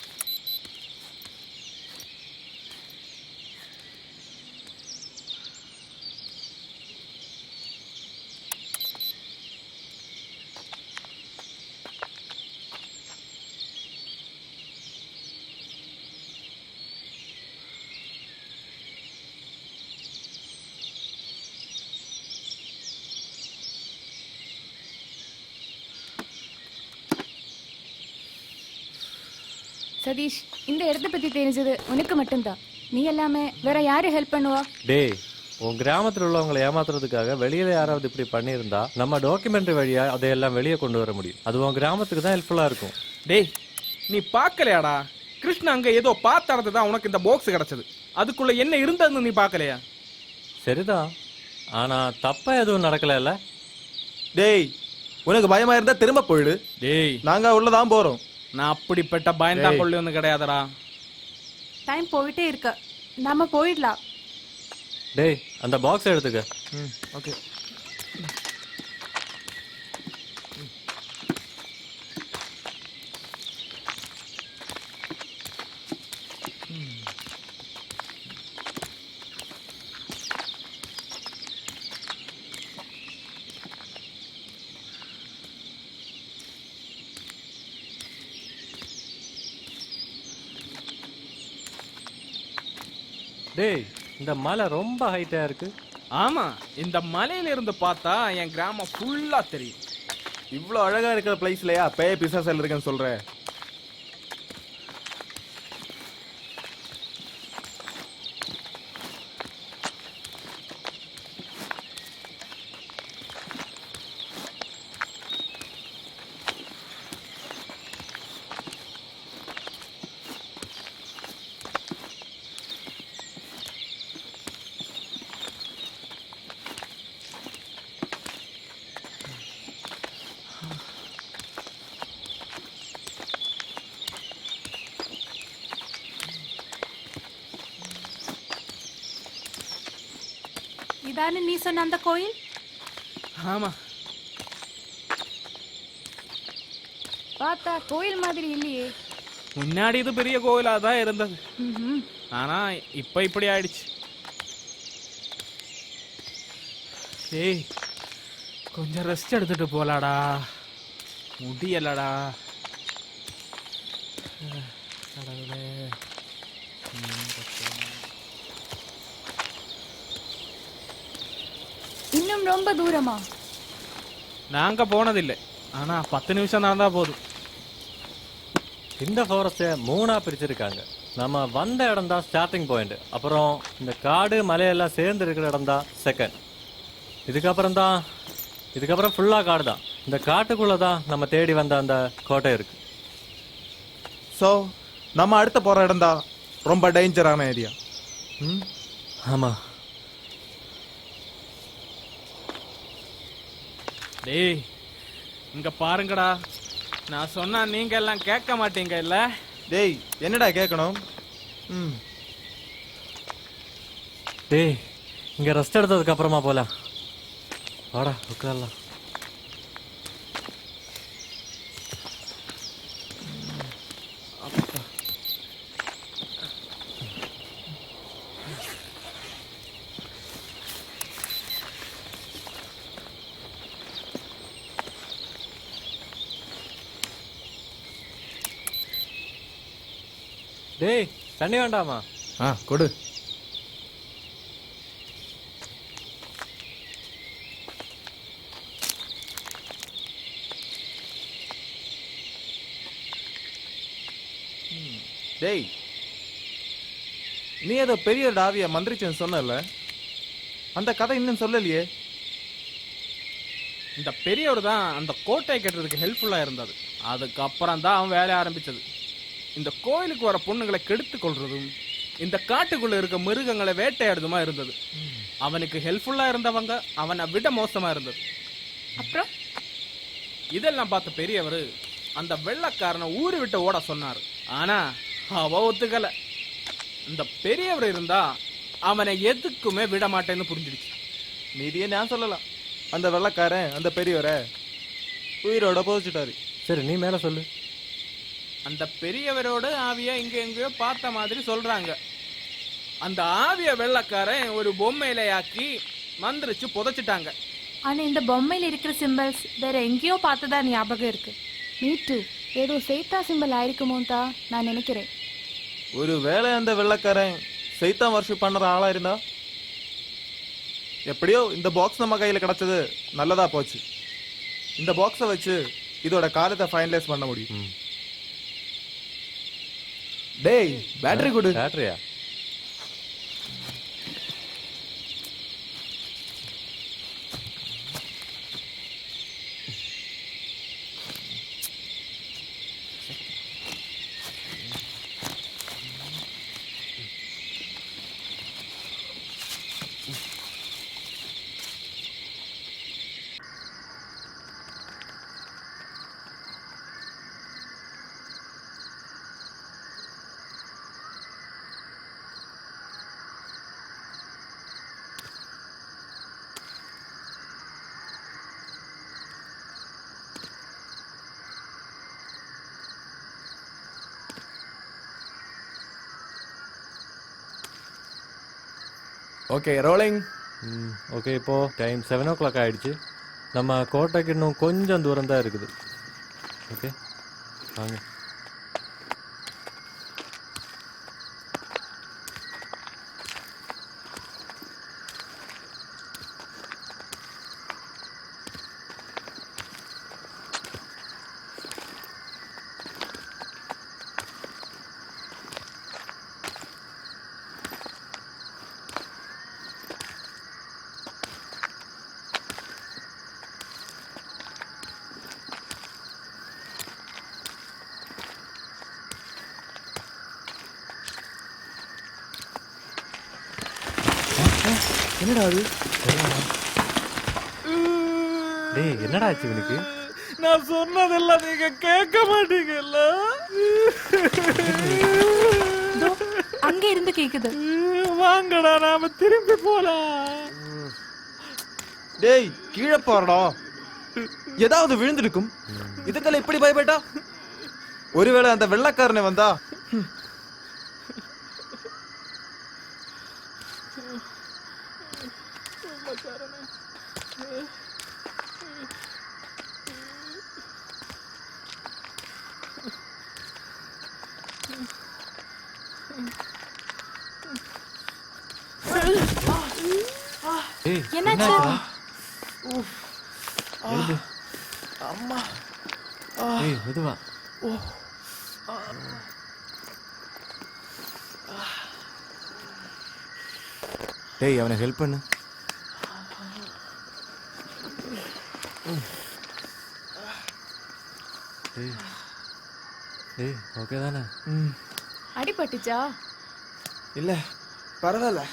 சதீஷ், இந்த இடத்த பத்தி தெரிஞ்சது உனக்கு மட்டும்தான். நீ எல்லாமே வேற யாரு ஹெல்ப் பண்ணுவா? டேய், உன் கிராமத்தில் உள்ளவங்களை ஏமாத்துறதுக்காக வெளியில யாராவது இப்படி பண்ணியிருந்தா நம்ம டாக்குமெண்ட்ரி வழியா அதையெல்லாம் வெளியே கொண்டு வர முடியும். அது உன் கிராமத்துக்கு தான் ஹெல்ப்ஃபுல்லா இருக்கும். டேய் நீ பார்க்கலையாடா? கிருஷ்ணா அங்க ஏதோ பார்த்து தான் உனக்கு இந்த பாக்ஸ் கிடைச்சது. அதுக்குள்ள என்ன இருந்ததுன்னு நீ பார்க்கலையா? சரிதான், ஆனா தப்பா எதுவும் நடக்கல. டேய் உனக்கு பயமா இருந்தா திரும்ப போயிடு. டேய் நாங்க உள்ளதான் போறோம். நான் அப்படிப்பட்ட பயந்தா கொள்ளு ஒன்று கிடையாதுடா. டைம் போயிட்டே இருக்க, நாம போயிடலாம். டேய் அந்த பாக்ஸ் எடுத்துக்க. ஓகே. டேய் இந்த மலை ரொம்ப ஹைட்டா இருக்கு. ஆமா, இந்த மலையில இருந்து பார்த்தா என் கிராமம் ஃபுல்லா தெரியும். இவ்வளவு அழகா இருக்கிற பிளேஸ்லயா பேய் பிசாசல் இருக்குன்னு சொல்ற? இதானே நீ சொன்ன அந்த கோயில்? ஆமா, பார்த்தா கோயில் மாதிரி இல்லையே. முன்னாடி இது பெரிய கோயிலா தான் இருந்தது. ம்ஹும். ஆனா இப்ப இப்படி ஆயிடுச்சு. ஏய் கொஞ்சம் ரெஸ்ட் எடுத்துட்டு போலாடா, முடியலடா. கடவுளே. இன்னும் ரொம்ப தூரமா? நாங்க போனதில்லை, ஆனா 10 நிமிஷம் நடந்தா போதும். இந்த ஃபாரஸ்ட்டை 3ஆ பிரிச்சிருக்காங்க. நம்ம வந்த இடம் தான் ஸ்டார்டிங் பாயிண்ட். அப்புறம் இந்த காடு மலையெல்லாம் சேர்ந்து இருக்கிற இடம் தான் செகண்ட். இதுக்கப்புறம் ஃபுல்லாக காடு தான். இந்த காட்டுக்குள்ளே தான் நம்ம தேடி வந்த அந்த கோட்டை இருக்கு. ஸோ நம்ம அடுத்த போகிற இடம் தான் ரொம்ப டேஞ்சரான ஏரியா. ஆமாம். டேய் இங்க பாருங்கடா, நான் சொன்னா நீங்க எல்லாம் கேட்க மாட்டீங்க இல்ல? டேய் என்னடா கேட்கணும்? டேய் இங்கே ரெஸ்ட் எடுத்ததுக்கு அப்புறமா போகலாம். வாடா உட்காரலாம். டேய் தண்ணி வேண்டாமா? கொடு. டேய் நீ ஏதோ பெரிய டாவிய மந்திரிச்சேன்னு சொன்னல, அந்த கதை இன்னும் சொல்லலையே. இந்த பெரியவர் தான் அந்த கோட்டை கட்டுறதுக்கு ஹெல்ப்ஃபுல்லா இருந்தது. அதுக்கப்புறம் தான் அவன் வேலைய ஆரம்பிச்சது. இந்த கோயிலுக்கு வர பொண்ணுங்களை கெடுத்து கொள்றதும் இந்த காட்டுக்குள்ள இருக்க மிருகங்களை வேட்டையாடுதுமா இருந்தது. அவனுக்கு ஹெல்ப்ஃபுல்லா இருந்தவங்க அவனை விட மோசமா இருந்தது. அப்புறம் இதெல்லாம் பார்த்த பெரியவர் அந்த வெள்ளைக்காரனை ஊரு விட்டு ஓட சொன்னார். ஆனா அவ ஒத்துக்கல. இந்த பெரியவர் இருந்தா அவனை எதுக்குமே விட மாட்டேன்னு புரிஞ்சிடுச்சு. மீதியே நான் சொல்லலாம். அந்த வெள்ளக்காரன் அந்த பெரியவரை உயிரோட போதிச்சுட்டாரு. சரி நீ மேலே சொல்லு. அந்த பெரியவரோட ஆவிய இங்க எங்கேயோ பார்த்த மாதிரி சொல்றாங்க. அந்த ஆவிய வெள்ளைக்காரன் ஒரு பொம்மையிலையாக்கி மந்திரிச்சு புதைச்சிட்டாங்க. ஆனா இந்த பொம்மையில இருக்கிற சிம்பிள்ஸ் வேற எங்கேயோ பார்த்ததா ஞாபகம் இருக்கு. மீட்டு ஏதோ சைத்தா சிம்பிள் ஆயிருக்குமோன்னு தான் நான் நினைக்கிறேன். ஒரு வேளை அந்த வெள்ளக்காரன் சைத்தான் வர்ஷிப் பண்ற ஆளா இருந்தா? எப்படியோ இந்த பாக்ஸ் நம்ம கையில கிடைச்சது நல்லதா போச்சு. இந்த பாக்ஸை வச்சு இதோட காலத்தை ஃபைனலைஸ் பண்ண முடியும். டேய் பேட்டரி கொடு. பேட்டரியா? Okay rolling. ஓகே இப்போது டைம் 7 o'clock ஆகிடுச்சு. நம்ம கோட்டைக்கு இன்னும் கொஞ்சம் தூரம் தான் இருக்குது. ஓகே வாங்க. என்னடா அது? டேய் என்னடா ஆச்சு இவனுக்கு? நான் சொன்னதெல்லாம் நீங்க கேட்க மாட்டீங்கல்ல. அங்க இருந்து கேக்குது. வாங்கடா நாம திரும்பி போலாம். டேய் கீழே போறடா, ஏதாவது விழுந்திருக்கும். இதுக்கெல்லாம் இப்படி பயப்பட்டா? ஒருவேளை அந்த வெள்ளைக்காரனை வந்தா? என்னாச்சு? அம்மா. ஏய் மெதுவா. டேய் அவனை ஹெல்ப் பண்ணு. டேய் ஓகே தானே? அடிபட்டுச்சா? இல்ல பரவாயில்ல.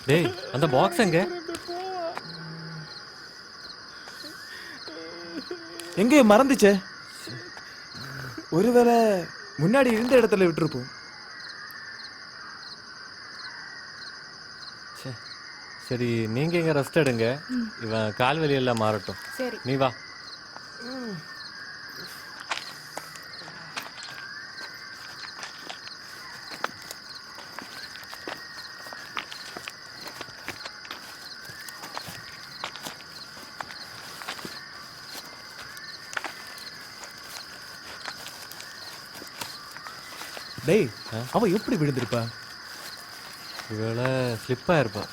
டேய் அந்த பாக்ஸ் எங்க? எங்கே மறந்துச்சே? ஒருவேளை முன்னாடி இருந்த இடத்துல விட்டுருப்போம். சரி நீங்க இங்க ரெஸ்ட் எடுங்க. இவன் கால்வலி எல்லாம் மாறட்டும். சரி. நீ வா. டேய் அவ எப்படி விழுந்திருப்பா? இவள ஸ்லிப்பா இருப்பா.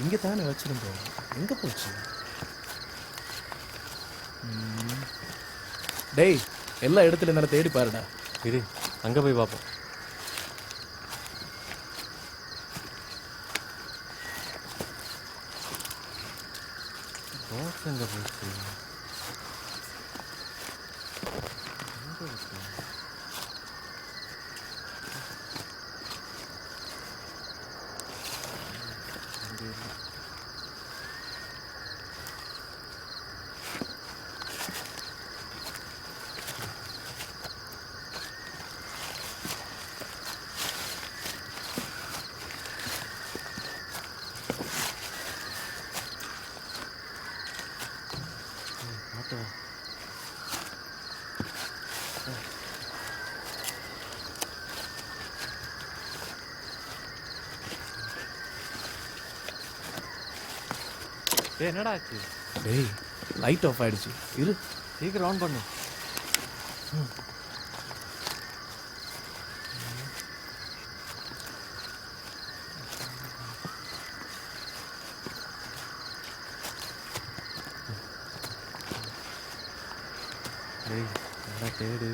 இங்க தானே வச்சிருந்தோம், எங்க போச்சு? டேய் எல்லா இடத்துல இருந்தாலும் தேடி பாருடா. இரு அங்க போய் பார்ப்போம். பாக்ஸ் எங்க போச்சு? என்னடா ஆச்சு? டேய் லைட் ஆஃப் ஆயிடுச்சு. இரு சீக்கிரம் ஆன் பண்ணு. டேய் நல்லா தேடு.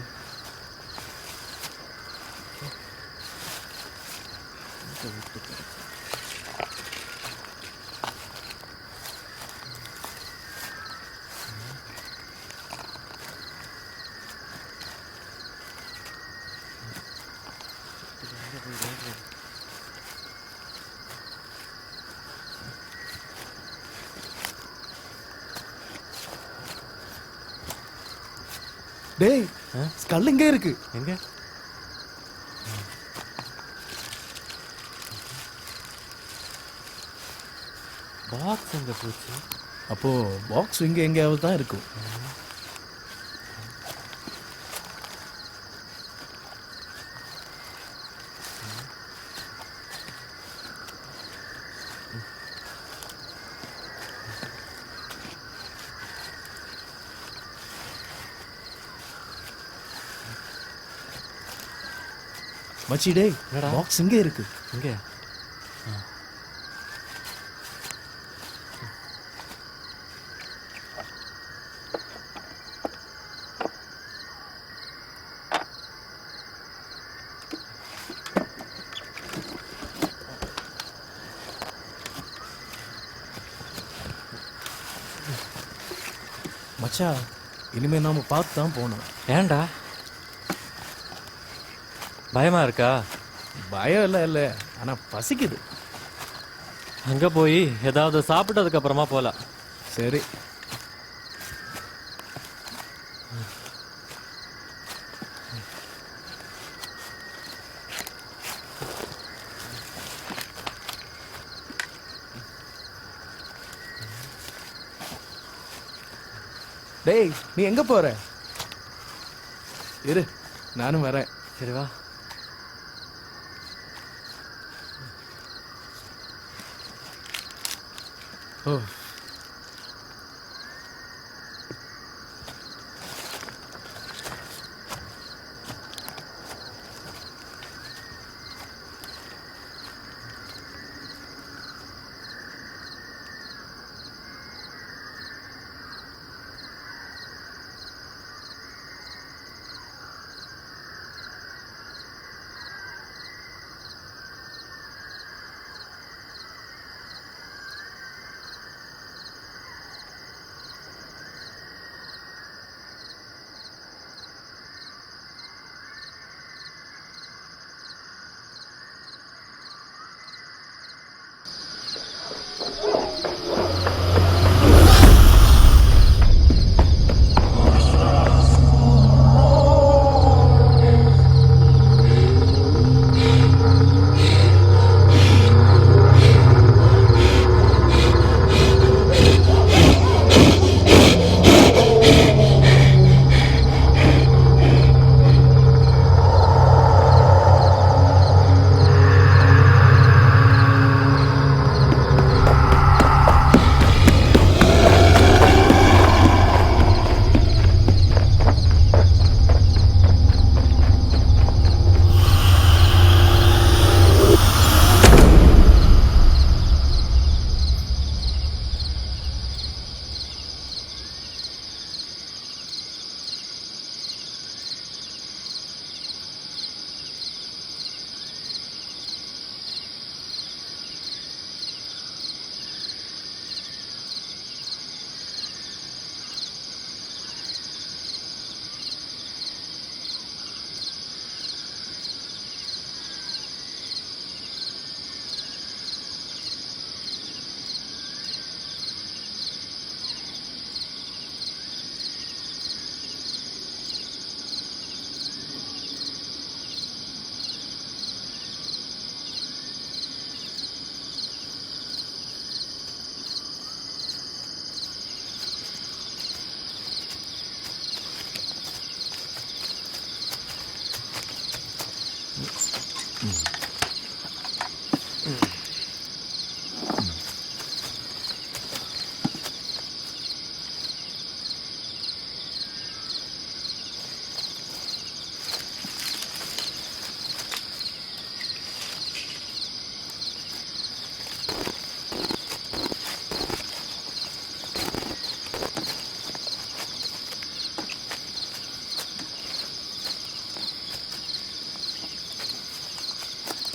டேய் ஸ்கல் இங்கே இருக்கு. எங்க? பாக்ஸ் எங்க போச்சு? அப்போ பாக்ஸ் இங்க எங்கேயாவது தான் இருக்கும். மச்சி டேய் பாக்ஸ் இங்கே இருக்கு. இங்க மச்சா இனிமே நாம பார்த்து தான் போகணும். ஏன்டா பயமா இருக்கா? பயம் இல்லை இல்லை, ஆனா பசிக்குது. அங்க போய் ஏதாவது சாப்பிட்டதுக்கு அப்புறமா போலாம். சரி. டேய் நீ எங்க போற? இரு நானும் வரேன். சரி வா. ஓ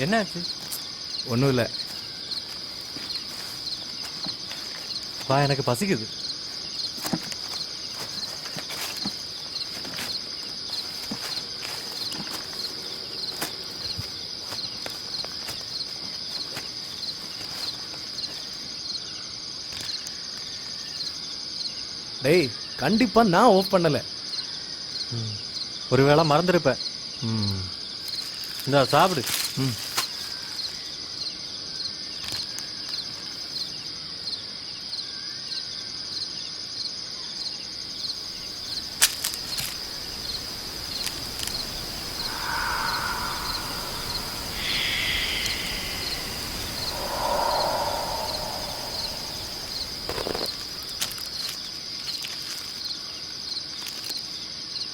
என்னாச்சு? ஒன்றும் இல்லை. வா, எனக்கு பசிக்குது. டேய், கண்டிப்பா நான் ஆஃப் பண்ணல. ஒருவேளை மறந்துருப்பேன். இந்தா சாப்பிடு.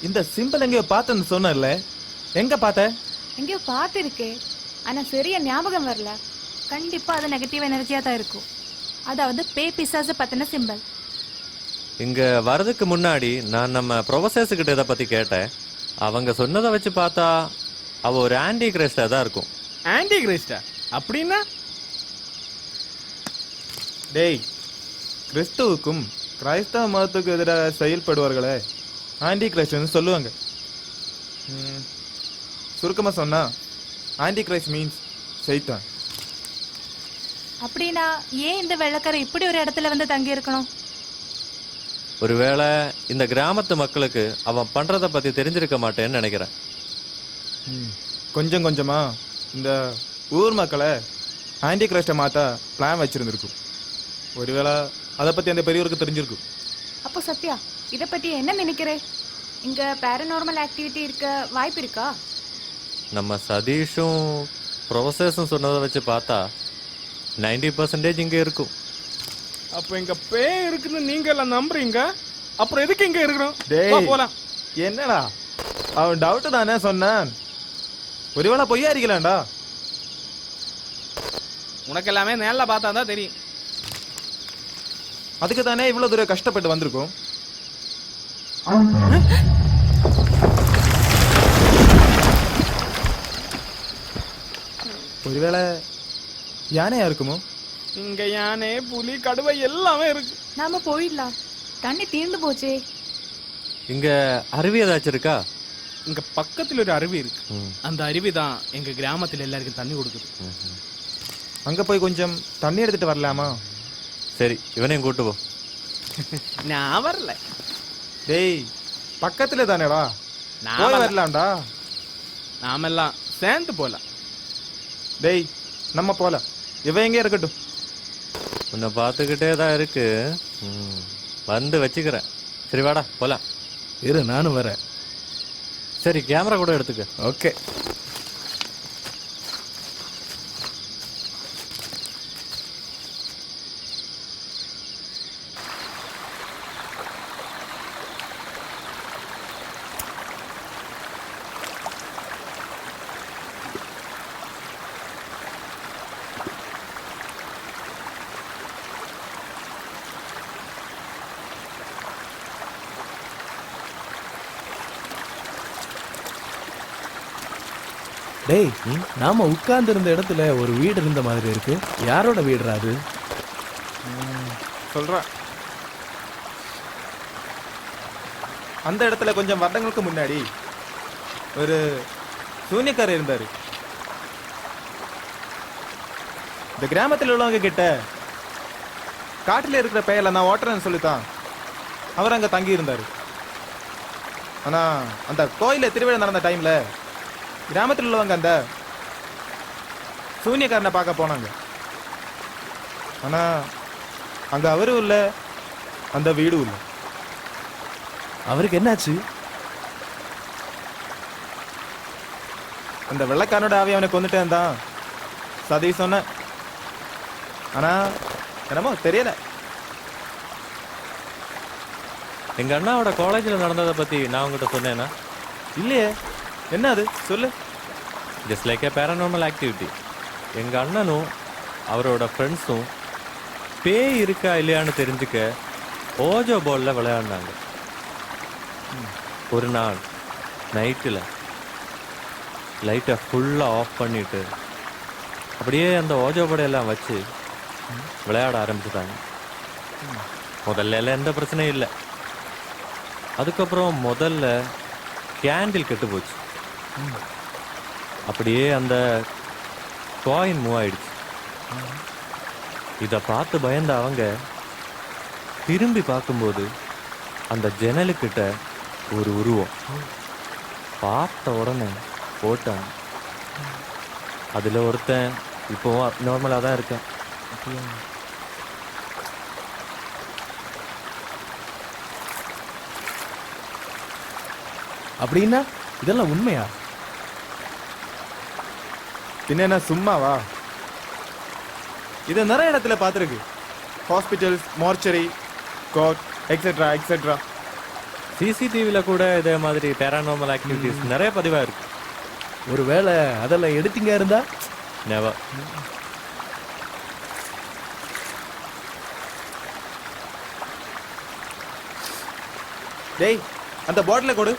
இந்த சிம்பிள் எங்கேயோ பார்த்தேன்னு சொன்னல, எங்க பார்த்த? எங்கேயோ பார்த்துருக்கே, ஆனா சரியா ஞாபகம் வரல. கண்டிப்பா அது நெகட்டிவ் எனர்ஜியா தான் இருக்கும். அதாவது பேய் பிசாசு பத்தின சிம்பிள். இங்க வரதுக்கு முன்னாடி நான் நம்ம ப்ரொஃபசர்ஸ் கிட்ட இதை பத்தி கேட்டேன். அவங்க சொன்னதை வச்சு பார்த்தா அவ ஒரு ஆன்டி கிரைஸ்டா தான் இருக்கும். ஆன்டி கிரைஸ்டா அப்படின்னா? டேய், கிறிஸ்துவுக்கும் கிரைஸ்தவ மதத்துக்கு எதிராக செயல்படுவார்களே ஆன்டி கிரைஸ்ட்னு சொல்லுவாங்க. சுருக்கமாக சொன்னா ஆன்டி கிரைஸ்ட் மீன்ஸ் சைத்தான். அப்படின்னா ஏன் இந்த வெள்ளக்கார இப்படி ஒரு இடத்துல வந்து தங்கி இருக்கணும்? ஒருவேளை இந்த கிராமத்து மக்களுக்கு அவன் பண்றத பத்தி தெரிஞ்சிருக்க மாட்டேன்னு நினைக்கிறேன். கொஞ்சம் கொஞ்சமா இந்த ஊர் மக்களை ஆன்டி கிரைஸ்டை மாற்ற பிளான் வச்சிருந்துருக்கும். ஒருவேளை அதை பற்றி அந்த பெரியவருக்கு தெரிஞ்சிருக்கும். அப்போ சத்யா, இதை பத்தி என்ன நினைக்கிறே? இங்க பேரநார்மல் ஆக்டிவிட்டி இருக்க வாய்ப்பு இருக்கா? நம்ம சதீஷும் ப்ரொஃபசர்ஸும் சொன்னதை வச்சு பார்த்தா 90% இங்க இருக்கும். அப்ப இங்க பேய் இருக்குன்னு நீங்க எல்லாம் நம்புறீங்க, அப்புறம் எதுக்கு இங்க இருக்கிறோம்? டேய், வா, போலாம். என்னடா அவன் டவுட் தானே சொன்னான். ஒருவேளை பொய்யா இருக்கலாம்டா. உனக்கு எல்லாமே நேரில் பார்த்தா தான் தெரியும். அதுக்கு தானே இவ்வளவு தூரம் கஷ்டப்பட்டு வந்திருக்கோம். ஒருவேளை யானையா இருக்குமோ? இங்க யானை, புலி, கடுவை எல்லாமே இருக்கு. நாம போயிடலாம், தண்ணி தீர்ந்து போச்சே. இங்க அருவி ஏதாச்சும் இருக்கா? இங்க பக்கத்துல ஒரு அருவி இருக்கு. அந்த அருவி தான் எங்க கிராமத்துல எல்லாருக்கும் தண்ணி கொடுக்குது. அங்க போய் கொஞ்சம் தண்ணி எடுத்துட்டு வரலாமா? சரி, இவனையும் கூட்டு போ. நான் வரல. டேய், பக்கத்துல தானேடா, போய் வரலாம்டா. நாமெல்லாம் சேர்ந்து போலாம். டேய், நம்ம போலாம். இவன் எங்கே இருக்கட்டும். உன்னை பார்த்துக்கிட்டே தான் இருக்கு. வந்து வச்சுக்கிறேன். சரி, வாடா போலாம். இரு, நானும் வரேன். சரி, கேமரா கூட எடுத்துக்க. ஓகே. டேய், நாம உட்கார்ந்து இருந்த இடத்துல ஒரு வீடு இருந்த மாதிரி இருக்கு. யாரோட வீடுடா அது? சொல்றேன். அந்த இடத்துல கொஞ்சம் வருடங்களுக்கு முன்னாடி ஒரு சூனியக்காரர் இருந்தாரு. இந்த கிராமத்தில் உள்ளவங்க கிட்ட காட்டில் இருக்கிற பெயர்ல நான் ஓட்டுறேன்னு சொல்லித்தான் அவர் அங்க தங்கி இருந்தாரு. ஆனா அந்த கோயில திருவிழா நடந்த டைம்ல கிராமத்தில் உள்ளவங்க அந்த சூனியக்காரனை பார்க்க போனாங்க. ஆனா அங்க அவரும் இல்ல, அந்த வீடும் இல்லை. அவருக்கு என்னாச்சு? அந்த வெள்ளைக்காரனோட ஆவி அவனை கொண்டுட்டேன் தான் சதி சொன்ன. ஆனா என்னமோ தெரியல. எங்க அண்ணாவோட காலேஜில் நடந்ததை பத்தி நான் உங்ககிட்ட சொன்னேன்னா? இல்லையே, என்ன அது சொல்லு. ஜஸ்ட் லைக் ஏ பேரநார்மல் ஆக்டிவிட்டி. எங்க அண்ணனும் அவரோட ஃப்ரெண்ட்ஸும் பேய் இருக்கா இல்லையான்னு தெரிஞ்சுக்க ஓஜோ பால்ல விளையாடினாங்க. ஒரு நாள் நைட்டில் லைட்டை ஃபுல்லாக ஆஃப் பண்ணிட்டு அப்படியே அந்த ஓஜோ படையெல்லாம் வச்சு விளையாட ஆரம்பிச்சுட்டாங்க. முதல்ல எல்லாம் எந்த பிரச்சனையும் இல்லை. அதுக்கப்புறம் முதல்ல கேண்டில் கெட்டு போச்சு. அப்படியே அந்த காயின் மூவ் ஆயிடுச்சு. இதை பார்த்து பயந்த அவங்க திரும்பி பார்க்கும்போது அந்த ஜன்னலுக்கிட்ட ஒரு உருவம் பார்த்த உடனே போட்டாங்க. அதில் ஒருத்தன் இப்போவும் நார்மலாக தான் இருக்கேன். அப்படின்னா இதெல்லாம் உண்மையா? பின்ன சும்மாவா? இது நிறைய இடத்துல பார்த்துருக்கு. Hospitals, mortuary, court, etcetera etcetera. சிசிடிவியில் கூட இதே மாதிரி பேரானார்மல் ஆக்டிவிட்டிஸ் நிறைய பதிவாக இருக்கு. ஒருவேளை அதெல்லாம் எடுத்தீங்க இருந்தா? நெவர். டேய், அந்த பாட்டிலை கொடு.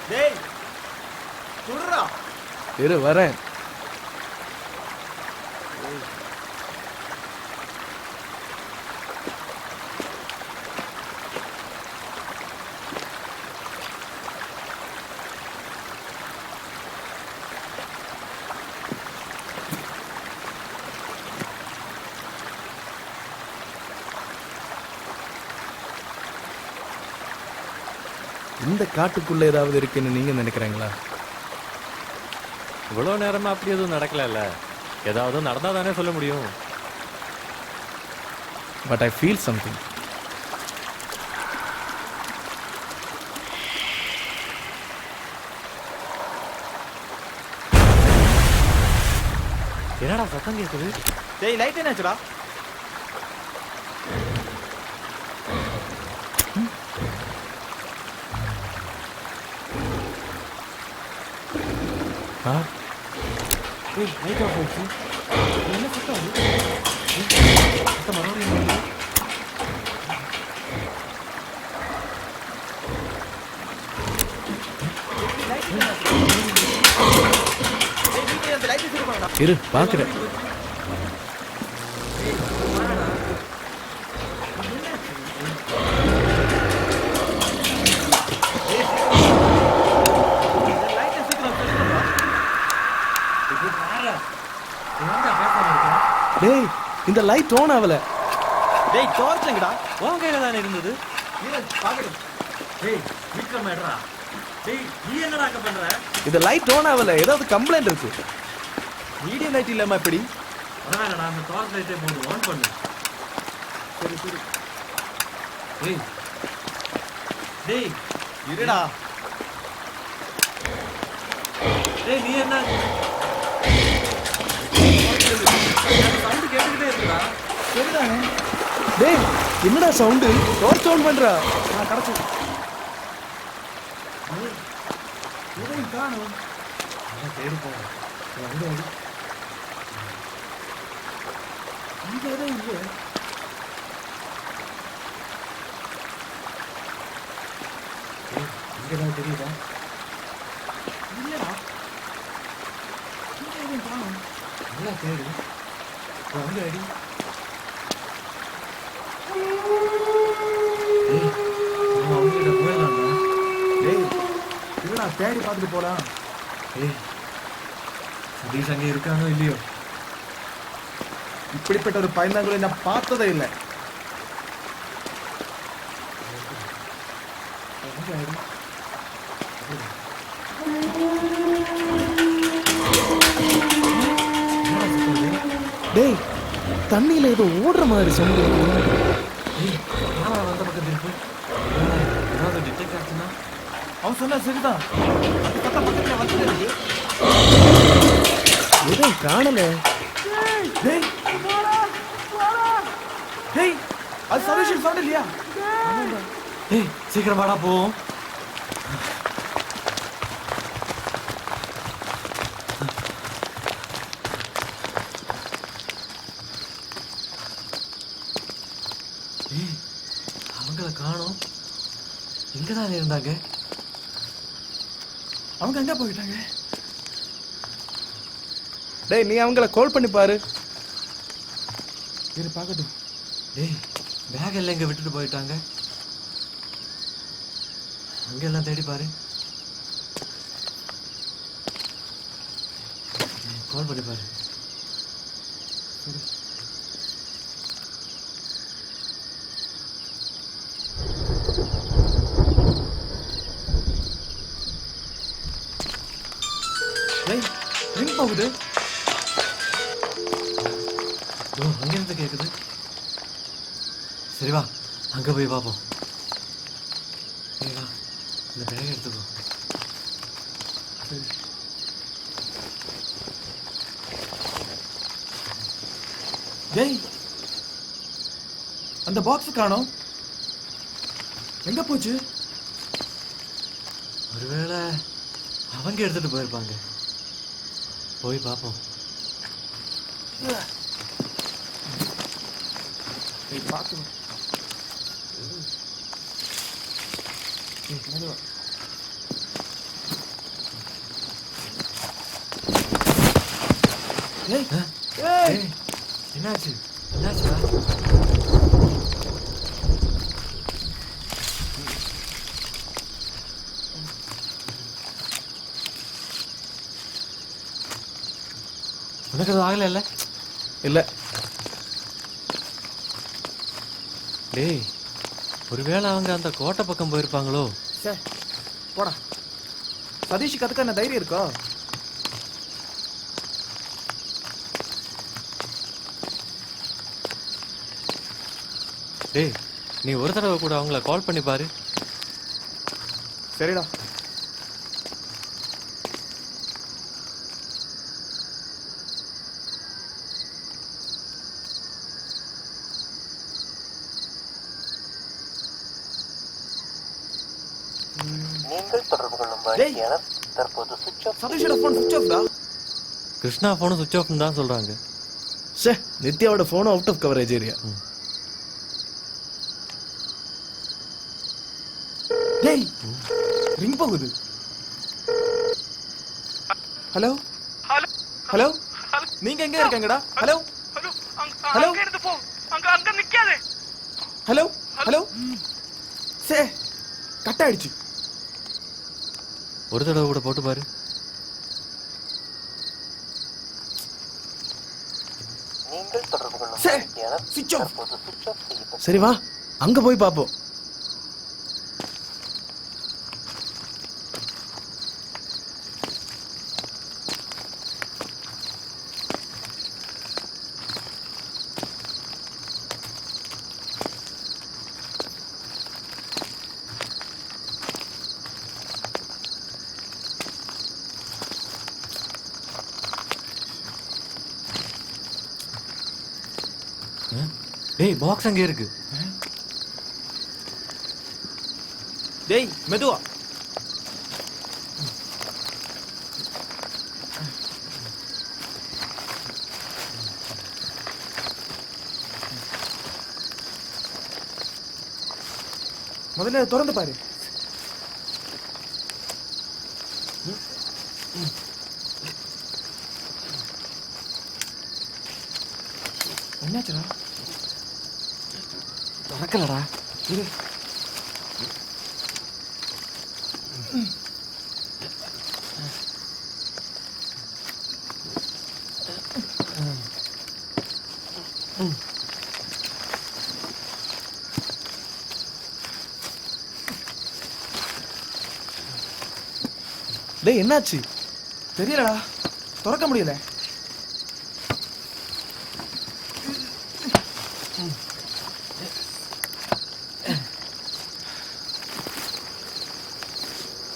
டேய், குடுறா. இரு வரேன். இந்த காட்டுக்குள்ள ஏதாவது இருக்குன்னு நீங்க நினைக்கிறீங்களா? இவ்வளோ நேரமா அப்படி எதுவும் நடக்கல. ஏதாவது நடந்தா தானே சொல்ல முடியும். But I feel something. என்னடா சத்தம் கேட்குது? டேய், லைட் என்னாச்சுடா? லைட் ஆஃப் ஆயிடுச்சு. என்ன சத்தம் அது? சத்தம் மறுபடியும் இரு பாக்குறேன். டேய், இந்த லைட் ஆன் ஆகல. டேய், டார்ச் எங்கடா? உன் கையில தானே இருந்தது. இந்த லைட் ஆன் ஆகல. ஏதாவது கம்ப்ளைண்ட் இருக்கு. மீடியா லைட் இல்லாம எப்படி? இருடா. டேய், என்னடா சவுண்டு? டார்ச் ஆன் பண்றா. கடச்சு தெரியுதா? நல்லா தேடு. அங்க அடி. தேடி பார்த்துட்டு போலாம். சதீஷ் அங்கே இருக்கானோ இல்லையோ? இப்படிப்பட்ட ஒரு பயந்தாங்குள்ள நான் பார்த்ததே இல்லை. டேய், தண்ணியில ஏதோ ஓடுற மாதிரி சவுண்ட். வந்த பக்கத்து இருக்கு. ஏதாவது டிடெக்ட் ஆச்சுன்னா? அவன் சொன்னா சரிதான். எதுவும் காணல. டேய், டேய், அது சதீஷ் சவுண்ட் இல்லையா? ஏய், சீக்கிரம் வாடா போவோம். எங்கதான் இருந்தாங்க? அவங்க எங்க போயிட்டாங்க? டேய், நீ அவங்கள கால் பண்ணி பாரு. இரு பார்க்கட்டும். டேய், பேக் எல்லாம் எங்க விட்டுட்டு போயிட்டாங்க? அங்க எல்லாம் தேடி பாரு. கால் பண்ணி பாரு. டேய், ரிங் போகுது. ஓ, அங்கிருந்து கேக்குது. சரி வா, அங்க போய் பார்ப்போம். சரி வா, இந்த பேக் எடுத்துக்கோ. சரி. டேய், அந்த பாக்ஸ் காணோம். எங்க போச்சு? ஒருவேளை அவங்க எடுத்துட்டு போயிருப்பாங்க. போய் பார்ப்போம். பார்க்கணும். என்னாச்சு? என்னாச்சுடா? உனக்கு அது ஆகல? இல்ல இல்ல. டேய், ஒருவேளை அவங்க அந்த கோட்டை பக்கம் போயிருப்பாங்களோ? சே, போடா. சதீஷுக்கு அதுக்கு என்ன தைரியம் இருக்கோ? டேய், நீ ஒரு தடவை கூட அவங்கள கால் பண்ணி பாரு. சரிடா. கிருஷ்ணா போன் சுவிட்ச் ஆஃப் தான் சொல்றாங்க. நித்யாவோட phone out of coverage area. டேய், ரிங் போகுது. ஹலோ ஹலோ, நீங்க எங்க இருக்கீங்கடா? ஹலோ ஹலோ, அங்க நிக்காதே. Hello hello. சே, கட் ஆயிடுச்சு. ஒரு தடவை கூட போட்டு பாரு. சரி வா, அங்க போய் பாப்போம். டேய், பாக்ஸ் அங்கே இருக்கு. டேய், மெதுவா. முதல்ல திறந்து பாரு. என்னாச்சுடா? திறக்கலடா. இரு. டேய், என்னாச்சு? தெரியலடா, திறக்க முடியல.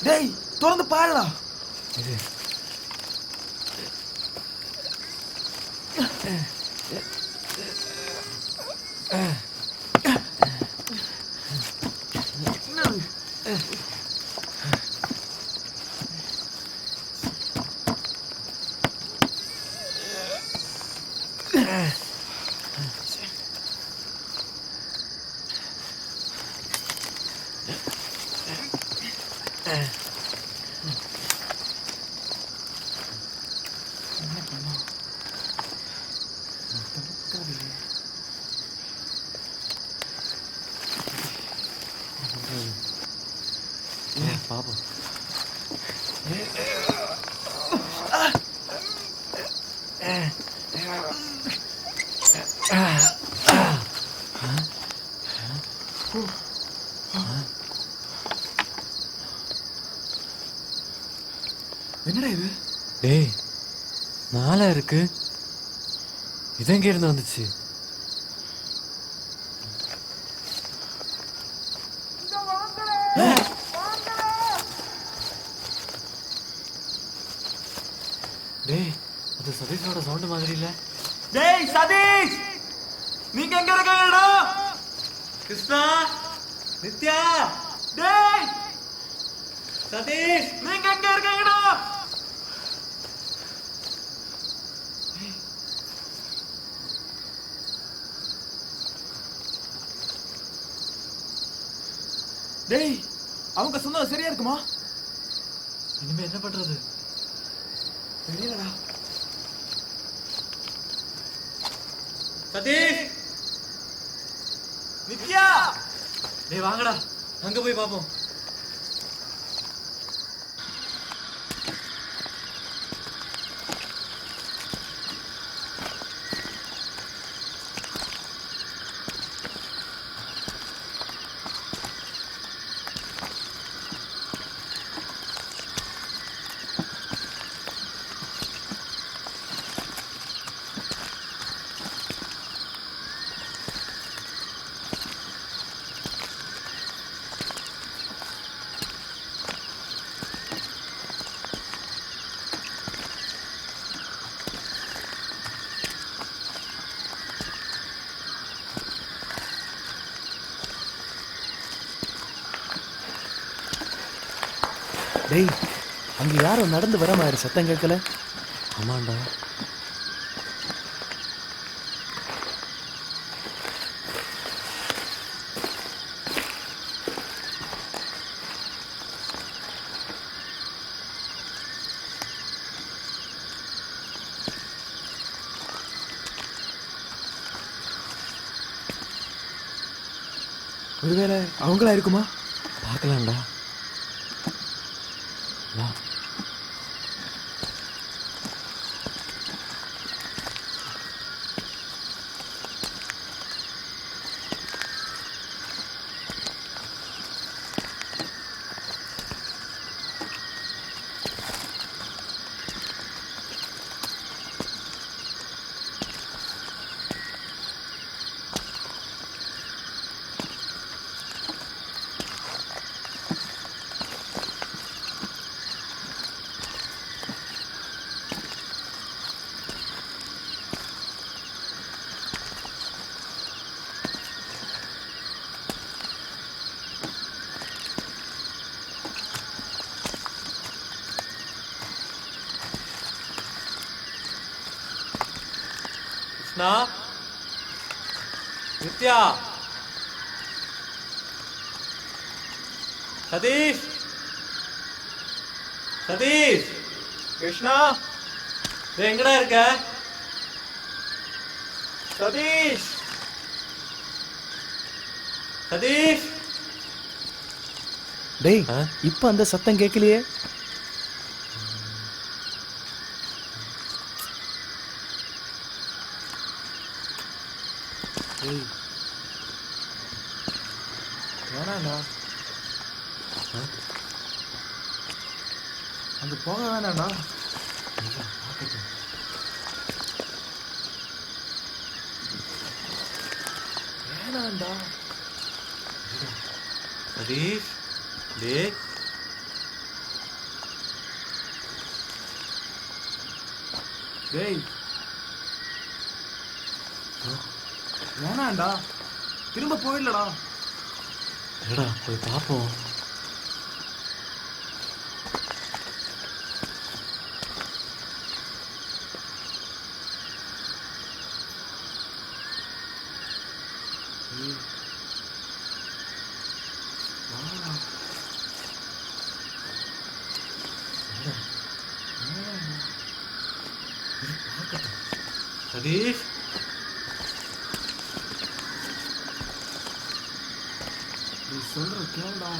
டேய், திறந்து பாருடா. பாப்போம். என்னடா இது? டேய், மாலை இருக்கு. இது எங்க இருந்து வந்துச்சு? டேய், அது சதீஷோட சவுண்ட் மாதிரி இல்ல? டேய் சதீஷ், நீங்க எங்க இருக்கீங்கடா? கிருஷ்ணா, நித்யா, டேய் சதீஷ், நீங்க எங்க இருக்கீங்கடா? டேய், அவங்க சொன்னது சரியா இருக்குமா? இனிமே என்ன பண்றது? தெரியலடா. சதீஷ், நித்யா, டேய் வாங்கடா, அங்க போய் பாப்போம். டேய், அங்க யாரோ நடந்து வர மாதிரி சத்தம் கேட்கல? ஆமாண்டா. ஒருவேளை அவங்களா இருக்குமா? பார்க்கலாம்டா. வா. கிருஷ்ணா, நித்யா, சதீஷ், சதீஷ், கிருஷ்ணா, டேய் எங்கடா இருக்க? சதீஷ், சதீஷ். டேய், இப்ப அந்த சத்தம் கேட்கலையே. வேணாண்டா, அங்க போக வேணாண்டா. வேணாண்டா. சதீஷ், டேய். டேய், வேணாண்டா, திரும்ப போயிடலடா. என்னடா போய் பாப்போம். சதீஷ் நீ சொல்ற கேளுடா.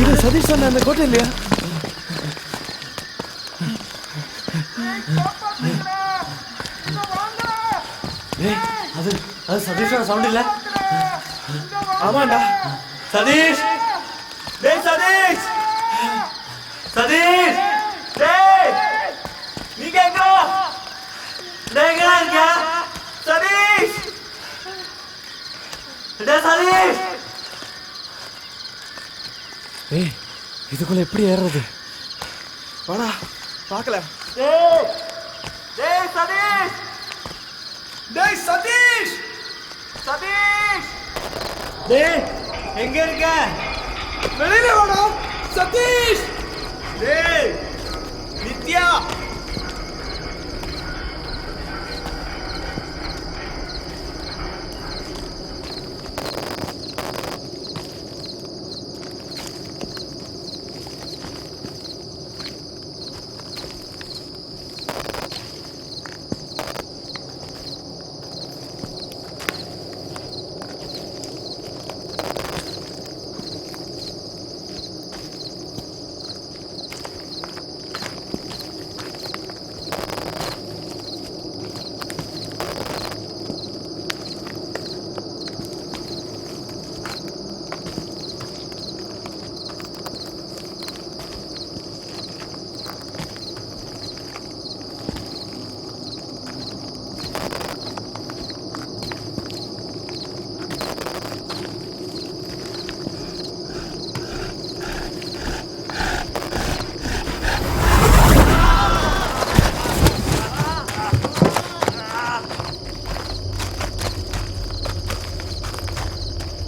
இது சதீஷ் சொன்ன அந்த கோட்டை இல்லையா? அது சதீஷோட சவுண்ட் இல்ல? ஆமாண்டா. சதீஷ் டேய் சதீஷ் சதீஷ் டேய் நீ எங்க இருக்க சதீஷ் டேய் சதீஷ் ஏய் இதுக்குள்ள எப்படி ஏறுறது? வாடா பார்க்கல. டேய் டேய் சதீஷ் டேய் சதீஷ் சதீஷ் டேய் எங்க இருக்க வெளியில வாடா சதீஷ். டேய் நித்யா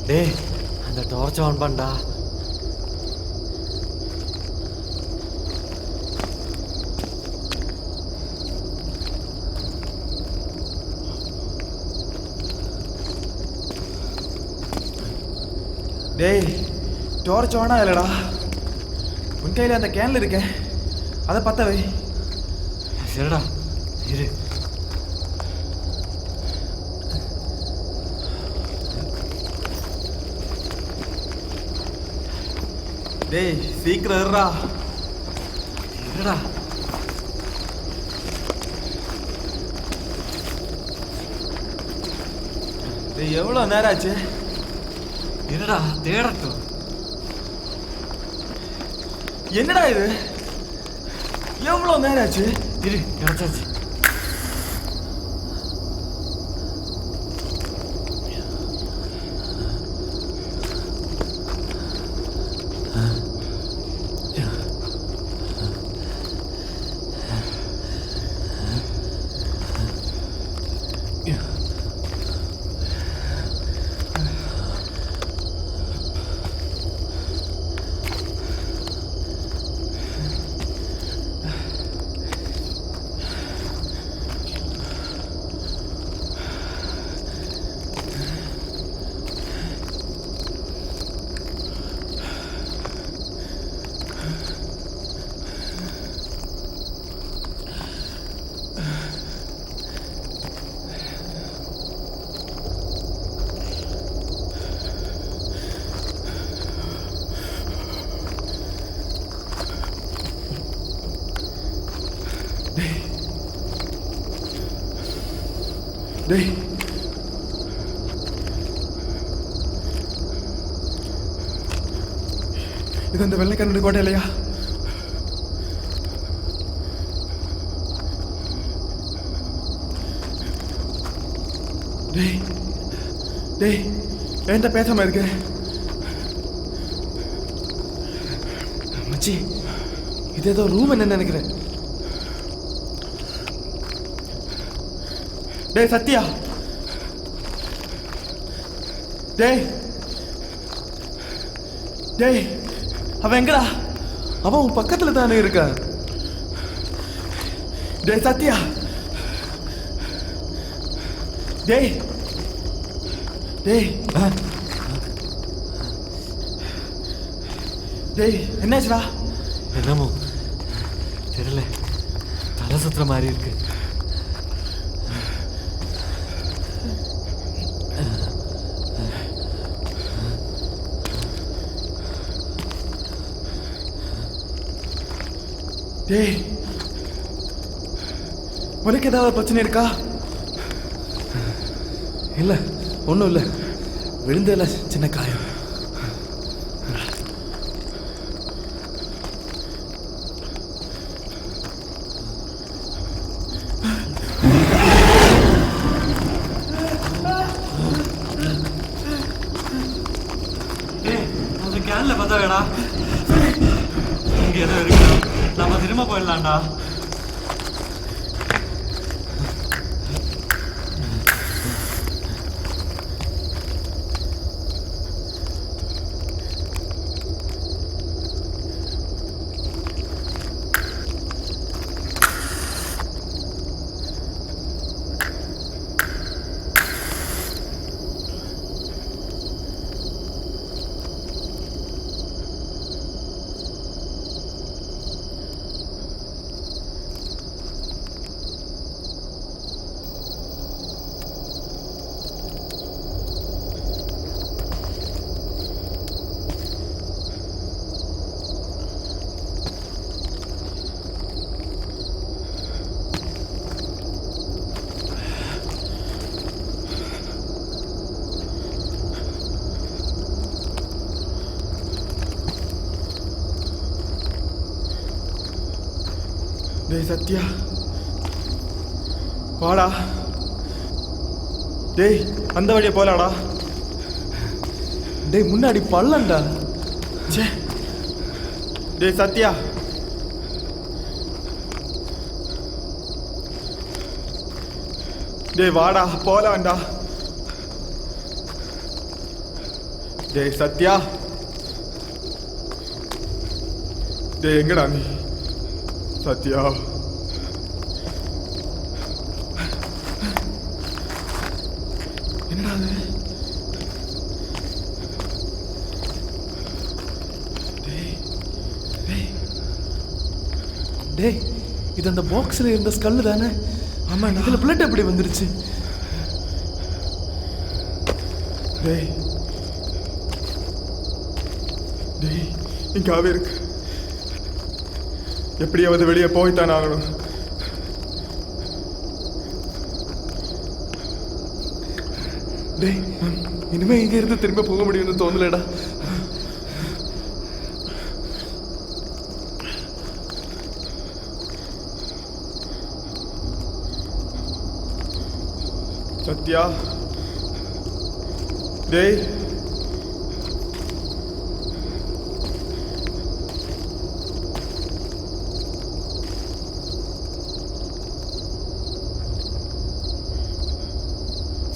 டேய் அந்த டார்ச் ஆன் பண்ணடா. டேய் டார்ச் ஆனா இல்லடா. உன் கையில அந்த கேன்ல இருக்கேன், அதை பத்த வை. சரிடா இரு. டேய் சீக்கிரம் இருடா. இருடா. டேய் எவ்வளோ நேரம் ஆச்சு? இருடா தேடட்டும். என்னடா இது? எவ்வளோ நேரம் ஆச்சு? இரு கிடைச்சாச்சு. டேய் இது அந்த வெள்ளைக்காரனுடைய கோட்டை இல்லையா? டேய் டேய் என்கிட்ட பேசாம இருக்கு மச்சி. இது ஏதோ ரூம் என்ன நினைக்கிறேன். டேய் சத்யா, டேய் டேய் அவன் எங்கடா? அவன் உன் பக்கத்துல தானே இருக்கான். டேய் சத்யா, டேய் டேய் டேய் என்னாச்சுடா? என்னமோ தெரியல, தலை சுத்துற மாதிரி இருக்கு. டேய் உனக்கு ஏதாவது பிரச்சனை இருக்கா? இல்லை ஒன்றும் இல்லை, விழுந்ததில்ல சின்ன காயம். அது கேன்ல பார்த்தாடா, இங்க ஏதோ இருக்கு, நம்ம திரும்ப போயிடலாம்டா. டேய் சத்யா வாடா. டேய் அந்த வழியை போலாடா. டேய் முன்னாடி பள்ளம்டா. சே டேய் சத்யா, டேய் வாடா போலாம்டா. டேய் சத்யா, டேய் எங்கடா நீ? சத்யா என்னடா அது? டேய் டேய் டேய் இது அந்த பாக்ஸ்ல இருந்த ஸ்கல்லு தானே? ஆமா, இதுல பிளட் எப்படி வந்துருச்சு? டேய் டேய் இங்காவே இருக்கு. எப்படியாவது வெளியே போய்த்தான் ஆகணும். டேய் இனிமே இங்க இருந்து திரும்ப போக முடியும்னு தோணலடா. சத்யா, டேய்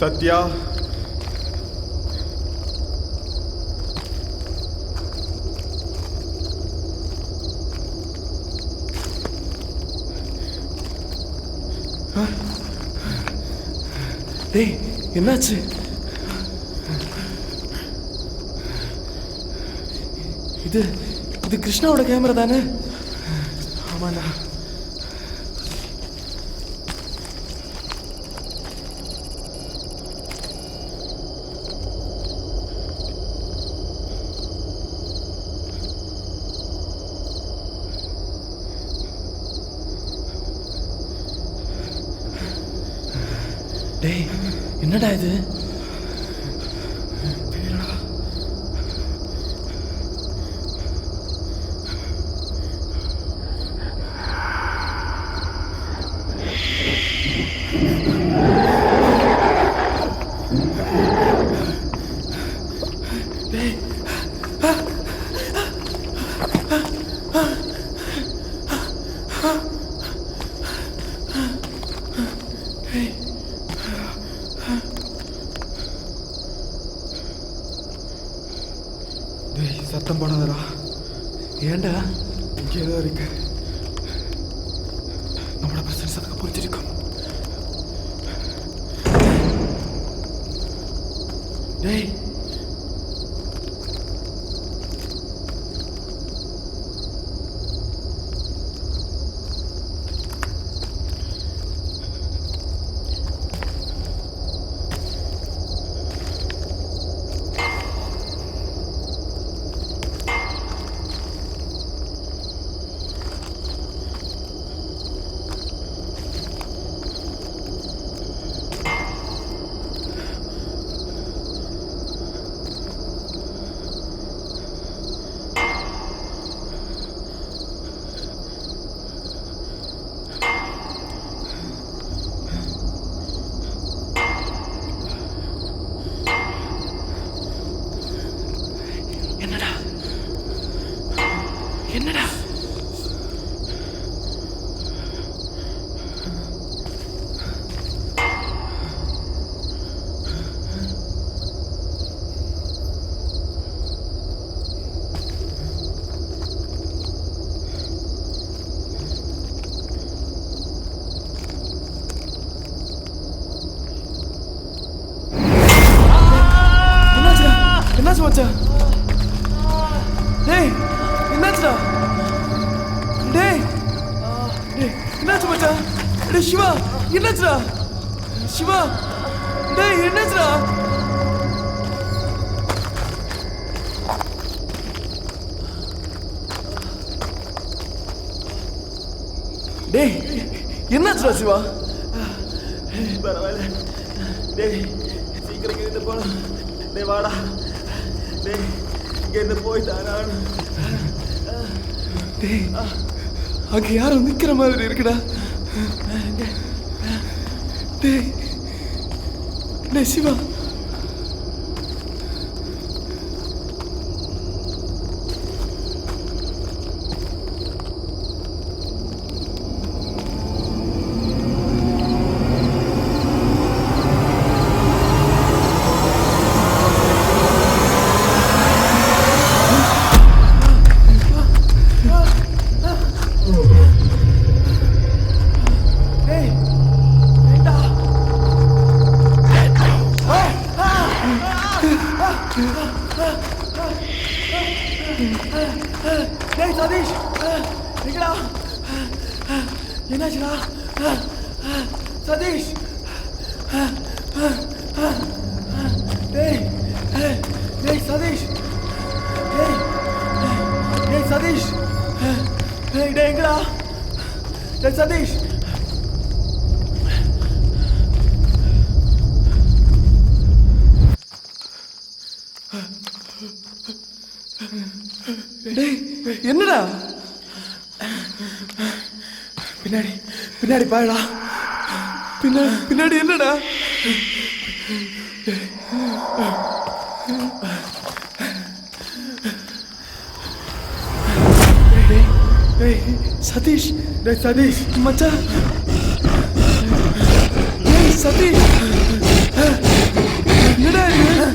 சத்யா, டேய் என்னாச்சு? இது இது கிருஷ்ணாவோட கேமரா தானே? ஆமாண்ணா. டேய் என்னடா இது? சத்தம் போடாதடா. ஏண்டா? இங்கே ஏதோ இருக்கு. நம்மளோட பிரசன்ஸ் அதுக்கு புரிஞ்சிருக்கும். டேய் என்னடா? என்னாச்சு மச்சான்? டேய் என்னாச்சுடா? டேய் என்னாச்சு மச்சான்? டேய் சிவா என்னாச்சுடா? சிவா டேய் என்னாச்சுடா? டேய் என்னாச்சுடா சிவா? பரவாயில்ல. டேய் சீக்கிரம் இங்கிருந்து போலாம். டேய் வாடா. டேய் இங்கிருந்து போயிட்டான். டேய் அங்க யாரும் நிக்கிற மாதிரி இருக்குடா. டேய் டேய் சிவா டேய் சதீஷ் எங்கடா? என்னாச்சுடா? சதீஷ் டேய் டேய் சதீஷ் டேய் சதீஷ் டேய் டேய் எங்கடா? டேய் சதீஷ் டேய் என்னடா? பின்னாடி பின்னாடி பாயடா. பின்னாடி என்னடா? டேய் சதீஷ் டேய் சதீஷ் மச்சான். டேய் சதீஷ் என்னடா இது?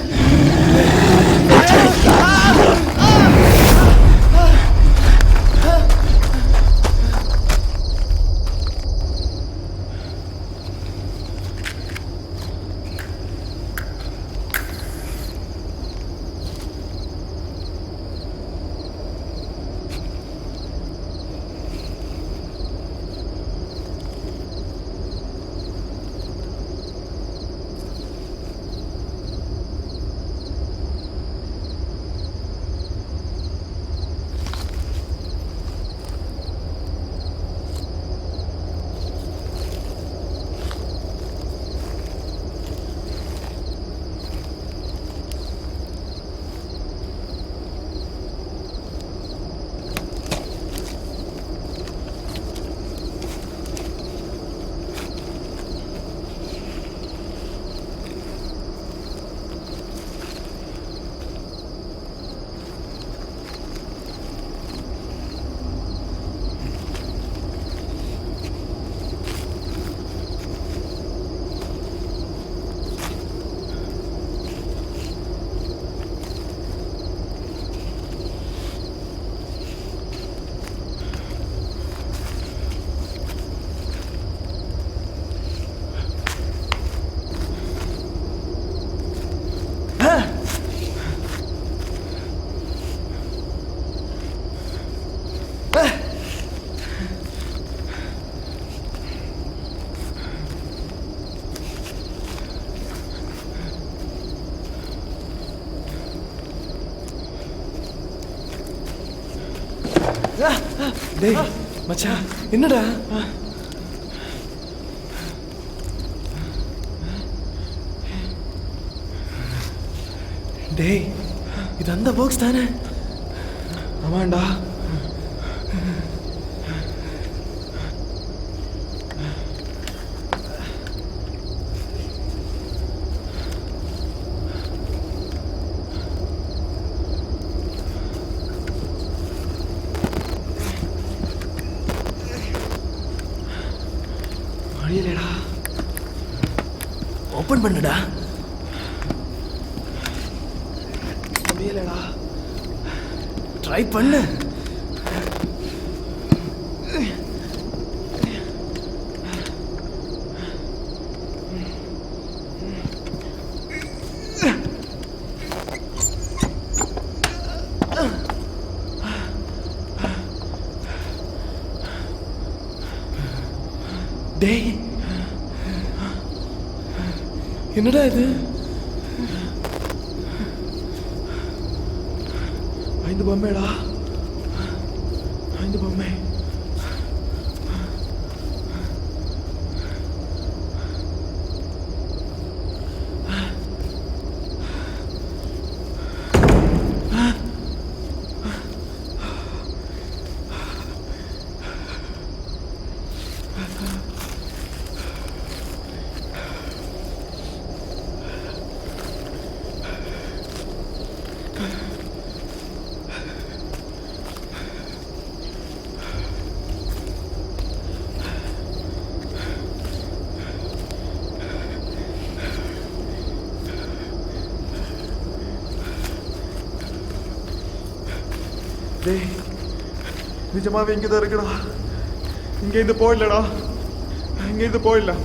டேய் மச்சான் என்னடா டேய் இது அந்த பாக்ஸ் தானே ஆமாண்டா முடியலடா ஓபன் பண்ணுடா முடியலடா ட்ரை பண்ணு டேய் என்னடா இது 5 பொம்மைடா 5 பொம்மை டேய் நிஜமாவே இங்கே தான் இருக்குடா இங்கேருந்து போயிடலடா இங்கேருந்து போயிடலாம்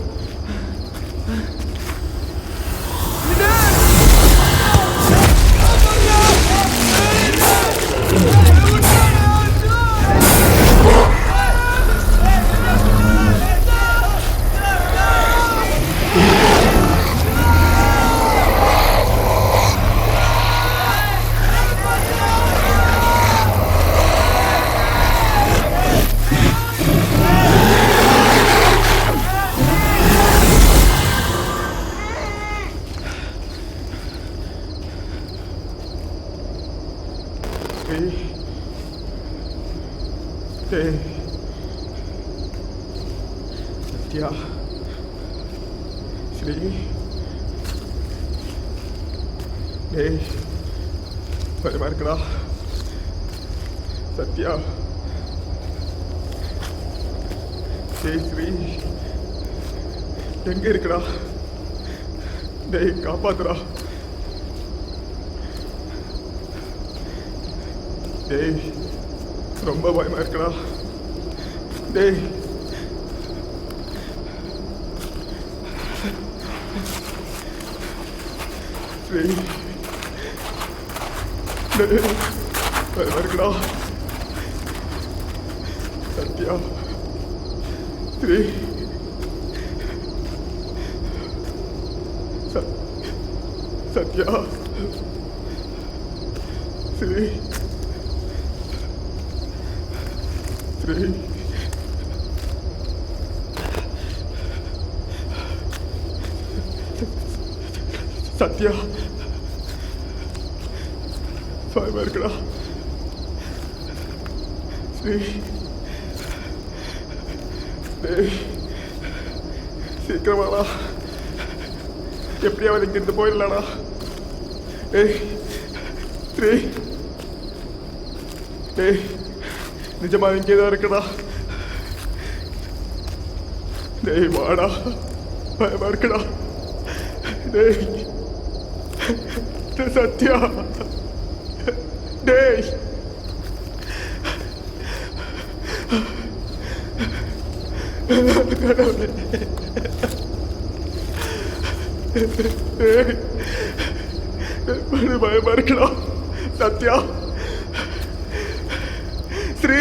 சத்யா ஸ்ரீ டேய் பயமா இருக்குடா சத்யா டேய் ஸ்ரீ எங்க இருக்குடா டேய் காப்பாத்துடா டேய் ரொம்ப பயமா இருக்குடா டேய் ஸ்ரீ டேய் பயமா இருக்குடா சத்யா ஸ்ரீ சத்யா ஸ்ரீ ஸ்ரீ சத்யா பயமா இருக்குடா ஸ்ரீ டேய் சீக்கிரமாடா எப்படியாவது இங்கிருந்து போயிடலாடா டேய் ஸ்ரீ டேய் நிஜமா இங்கே தான் இருக்குடா டேய் வாடா பயமா இருக்குடா டேய் சத்யா டேய் கடவுளே டேய் பயமா இருக்குடா சத்யா ஸ்ரீ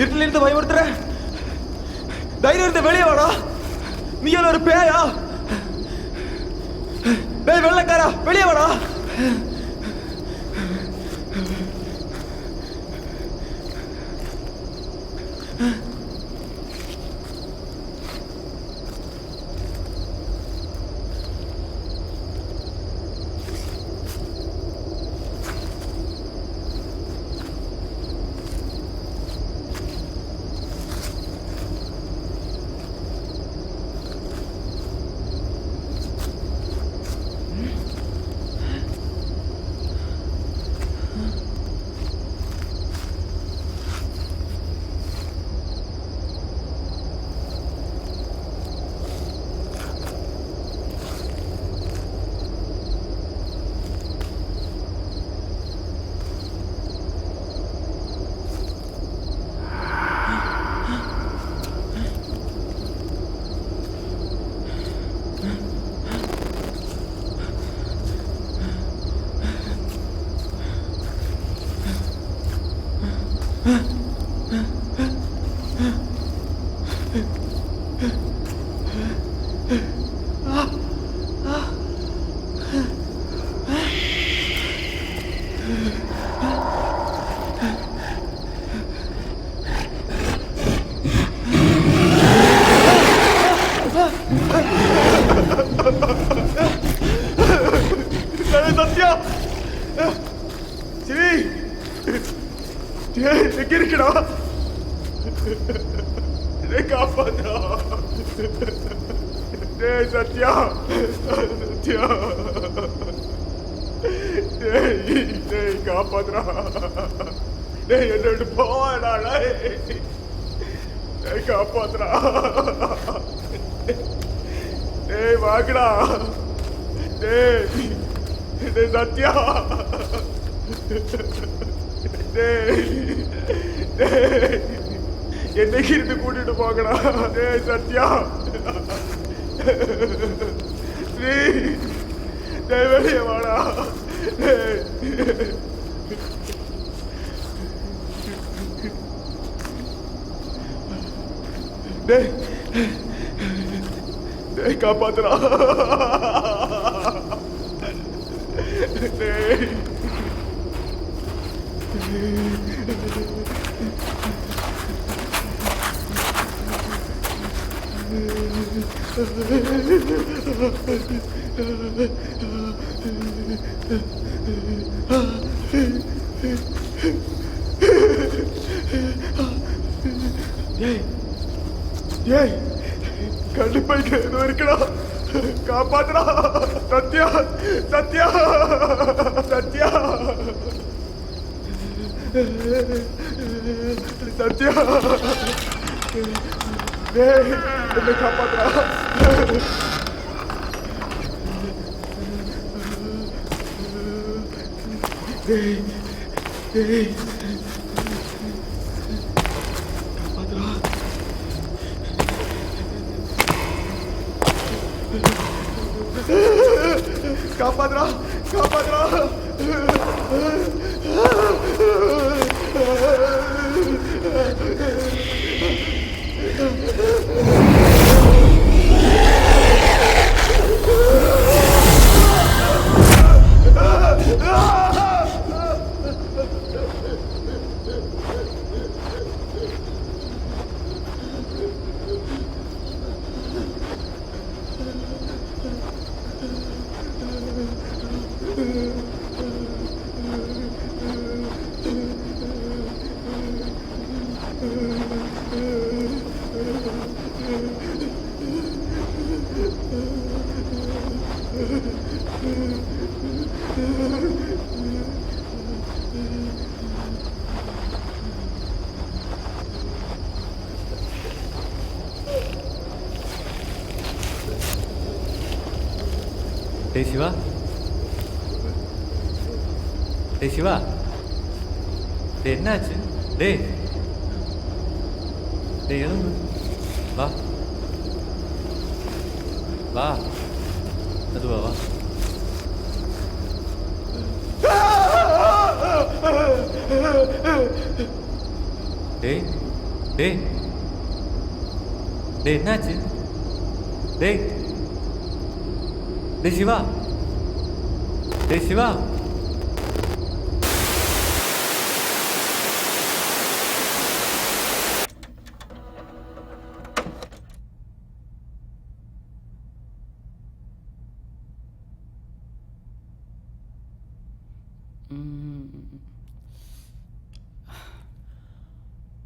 இருட்டிலிருந்து பயமுறுத்துற தைரியம் இருந்து வெளியே வாடா. நீ என்ன ஒரு பேயா? டேய் வெள்ளக்காரா, வெளியே வாடா. சத்யா, சிவி, எங்க இருக்கடா? காப்பாத்தா. சத்யா, சத்யா, காப்பாத்துறா. என்னோட போவாடா, காப்பாத்துறா. வாங்கடா. சத்யா, என்னைக்கு இருந்து கூட்டிட்டு போகடா. சத்யா, ஸ்ரீ, வெளியே வாடா. காப்பாத்துறா. கண்டிப்பா இங்க ஏதோ இருக்கடா. காப்பாத்துடா. சத்யா, சத்யா, சத்யா, சத்யா, என்ன காப்பாத்துடா. காப்பாத்துடா, காப்பாத்துடா. காப்பாத்துடா. டேய் சிவா, டேய் சிவா, டேய் என்னாச்சு? டேய் டேய் எழுந்து வா வா, அதுவா வா. டேய் டேய் டேய் என்னாச்சு? டேய் டேய் சிவா, டேய் சிவா.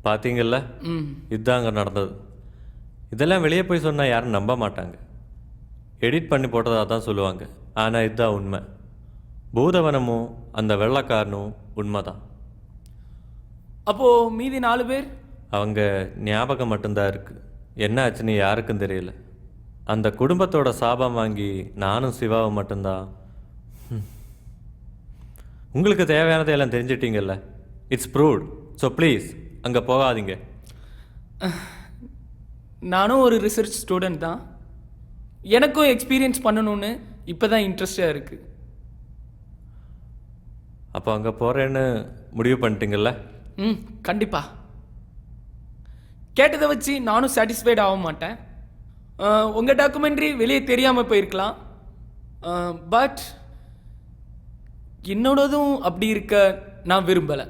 பார்த்தீங்கல்ல, இதுதான் அங்கே நடந்தது. இதெல்லாம் வெளியே போய் சொன்னால் யாரும் நம்ப மாட்டாங்க. எடிட் பண்ணி போட்டதாக தான் சொல்லுவாங்க. ஆனால் இதுதான் உண்மை. பூதவனமும் அந்த வெள்ளைக்காரனும் உண்மை தான். அப்போ மீதி 4 பேர்? அவங்க ஞாபகம் மட்டும்தான் இருக்குது. என்ன ஆச்சுன்னு யாருக்கும் தெரியல. அந்த குடும்பத்தோட சாபம் வாங்கி நானும் சிவாவும் மட்டும்தான். உங்களுக்கு தேவையானதை எல்லாம் தெரிஞ்சிட்டீங்கல்ல. It's proved. ஸோ ப்ளீஸ் அங்கே போகாதீங்க. நானும் ஒரு ரிசர்ச் ஸ்டூடெண்ட் தான். எனக்கும் எக்ஸ்பீரியன்ஸ் பண்ணணும்னு இப்போ தான் இன்ட்ரெஸ்டாக இருக்குது. அப்போ அங்கே போகிறேன்னு முடிவு பண்ணிட்டீங்கல்ல? கண்டிப்பாக. கேட்டதை வச்சு நானும் சாட்டிஸ்ஃபைட் ஆக மாட்டேன். உங்கள் டாக்குமெண்ட்ரி வெளியே தெரியாமல் போயிருக்கலாம். பட் என்னோடதும் அப்படி இருக்க நான் விரும்பலை.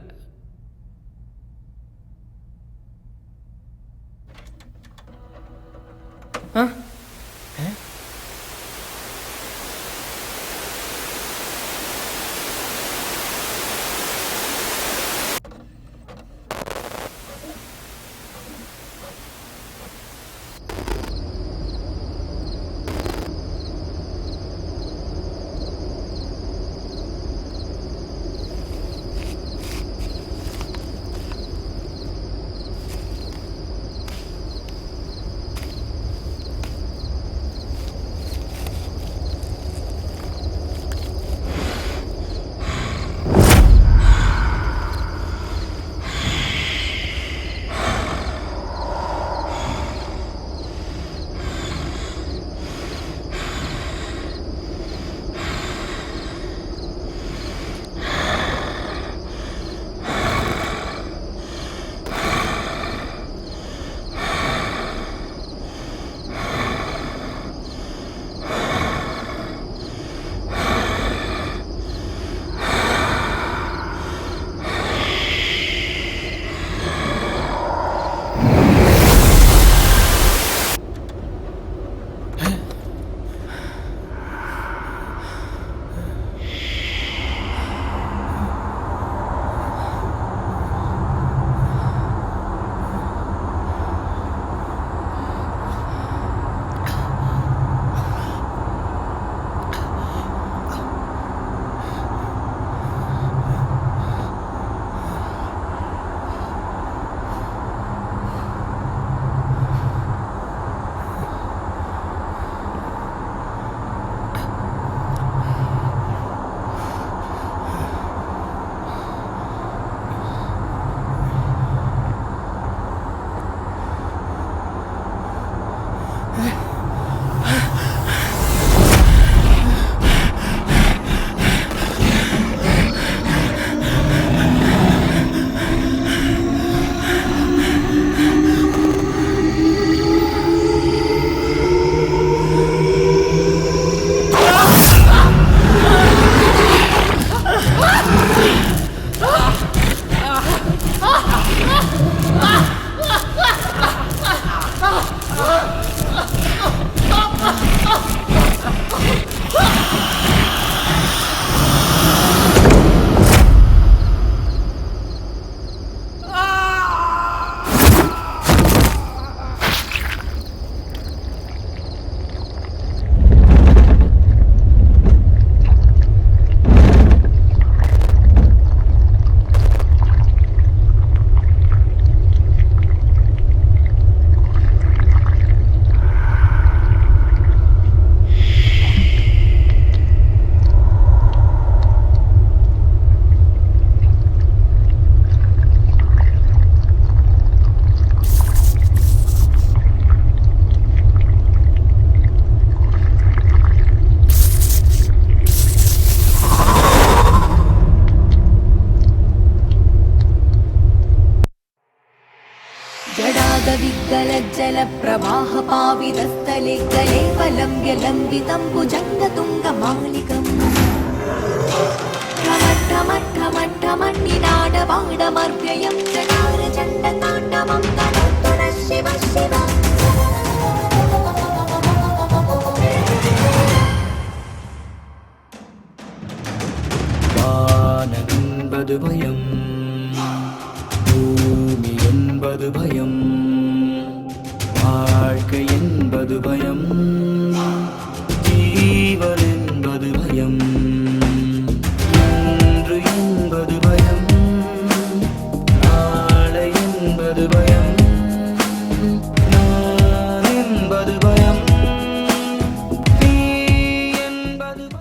विगलज्जलप्रवाहपावितस्थले कलेवलं व्यलम्बितं भुजङ्गतुङ्गमालिकम् ठमठमठमठमण्डिनाडवाडमर्व्ययं चकारचण्डताण्डवं तनोतु नः शिव शिव வானமென்பது பயம், பூமி என்பது பயம், வாழ்க்கை என்பது பயம்.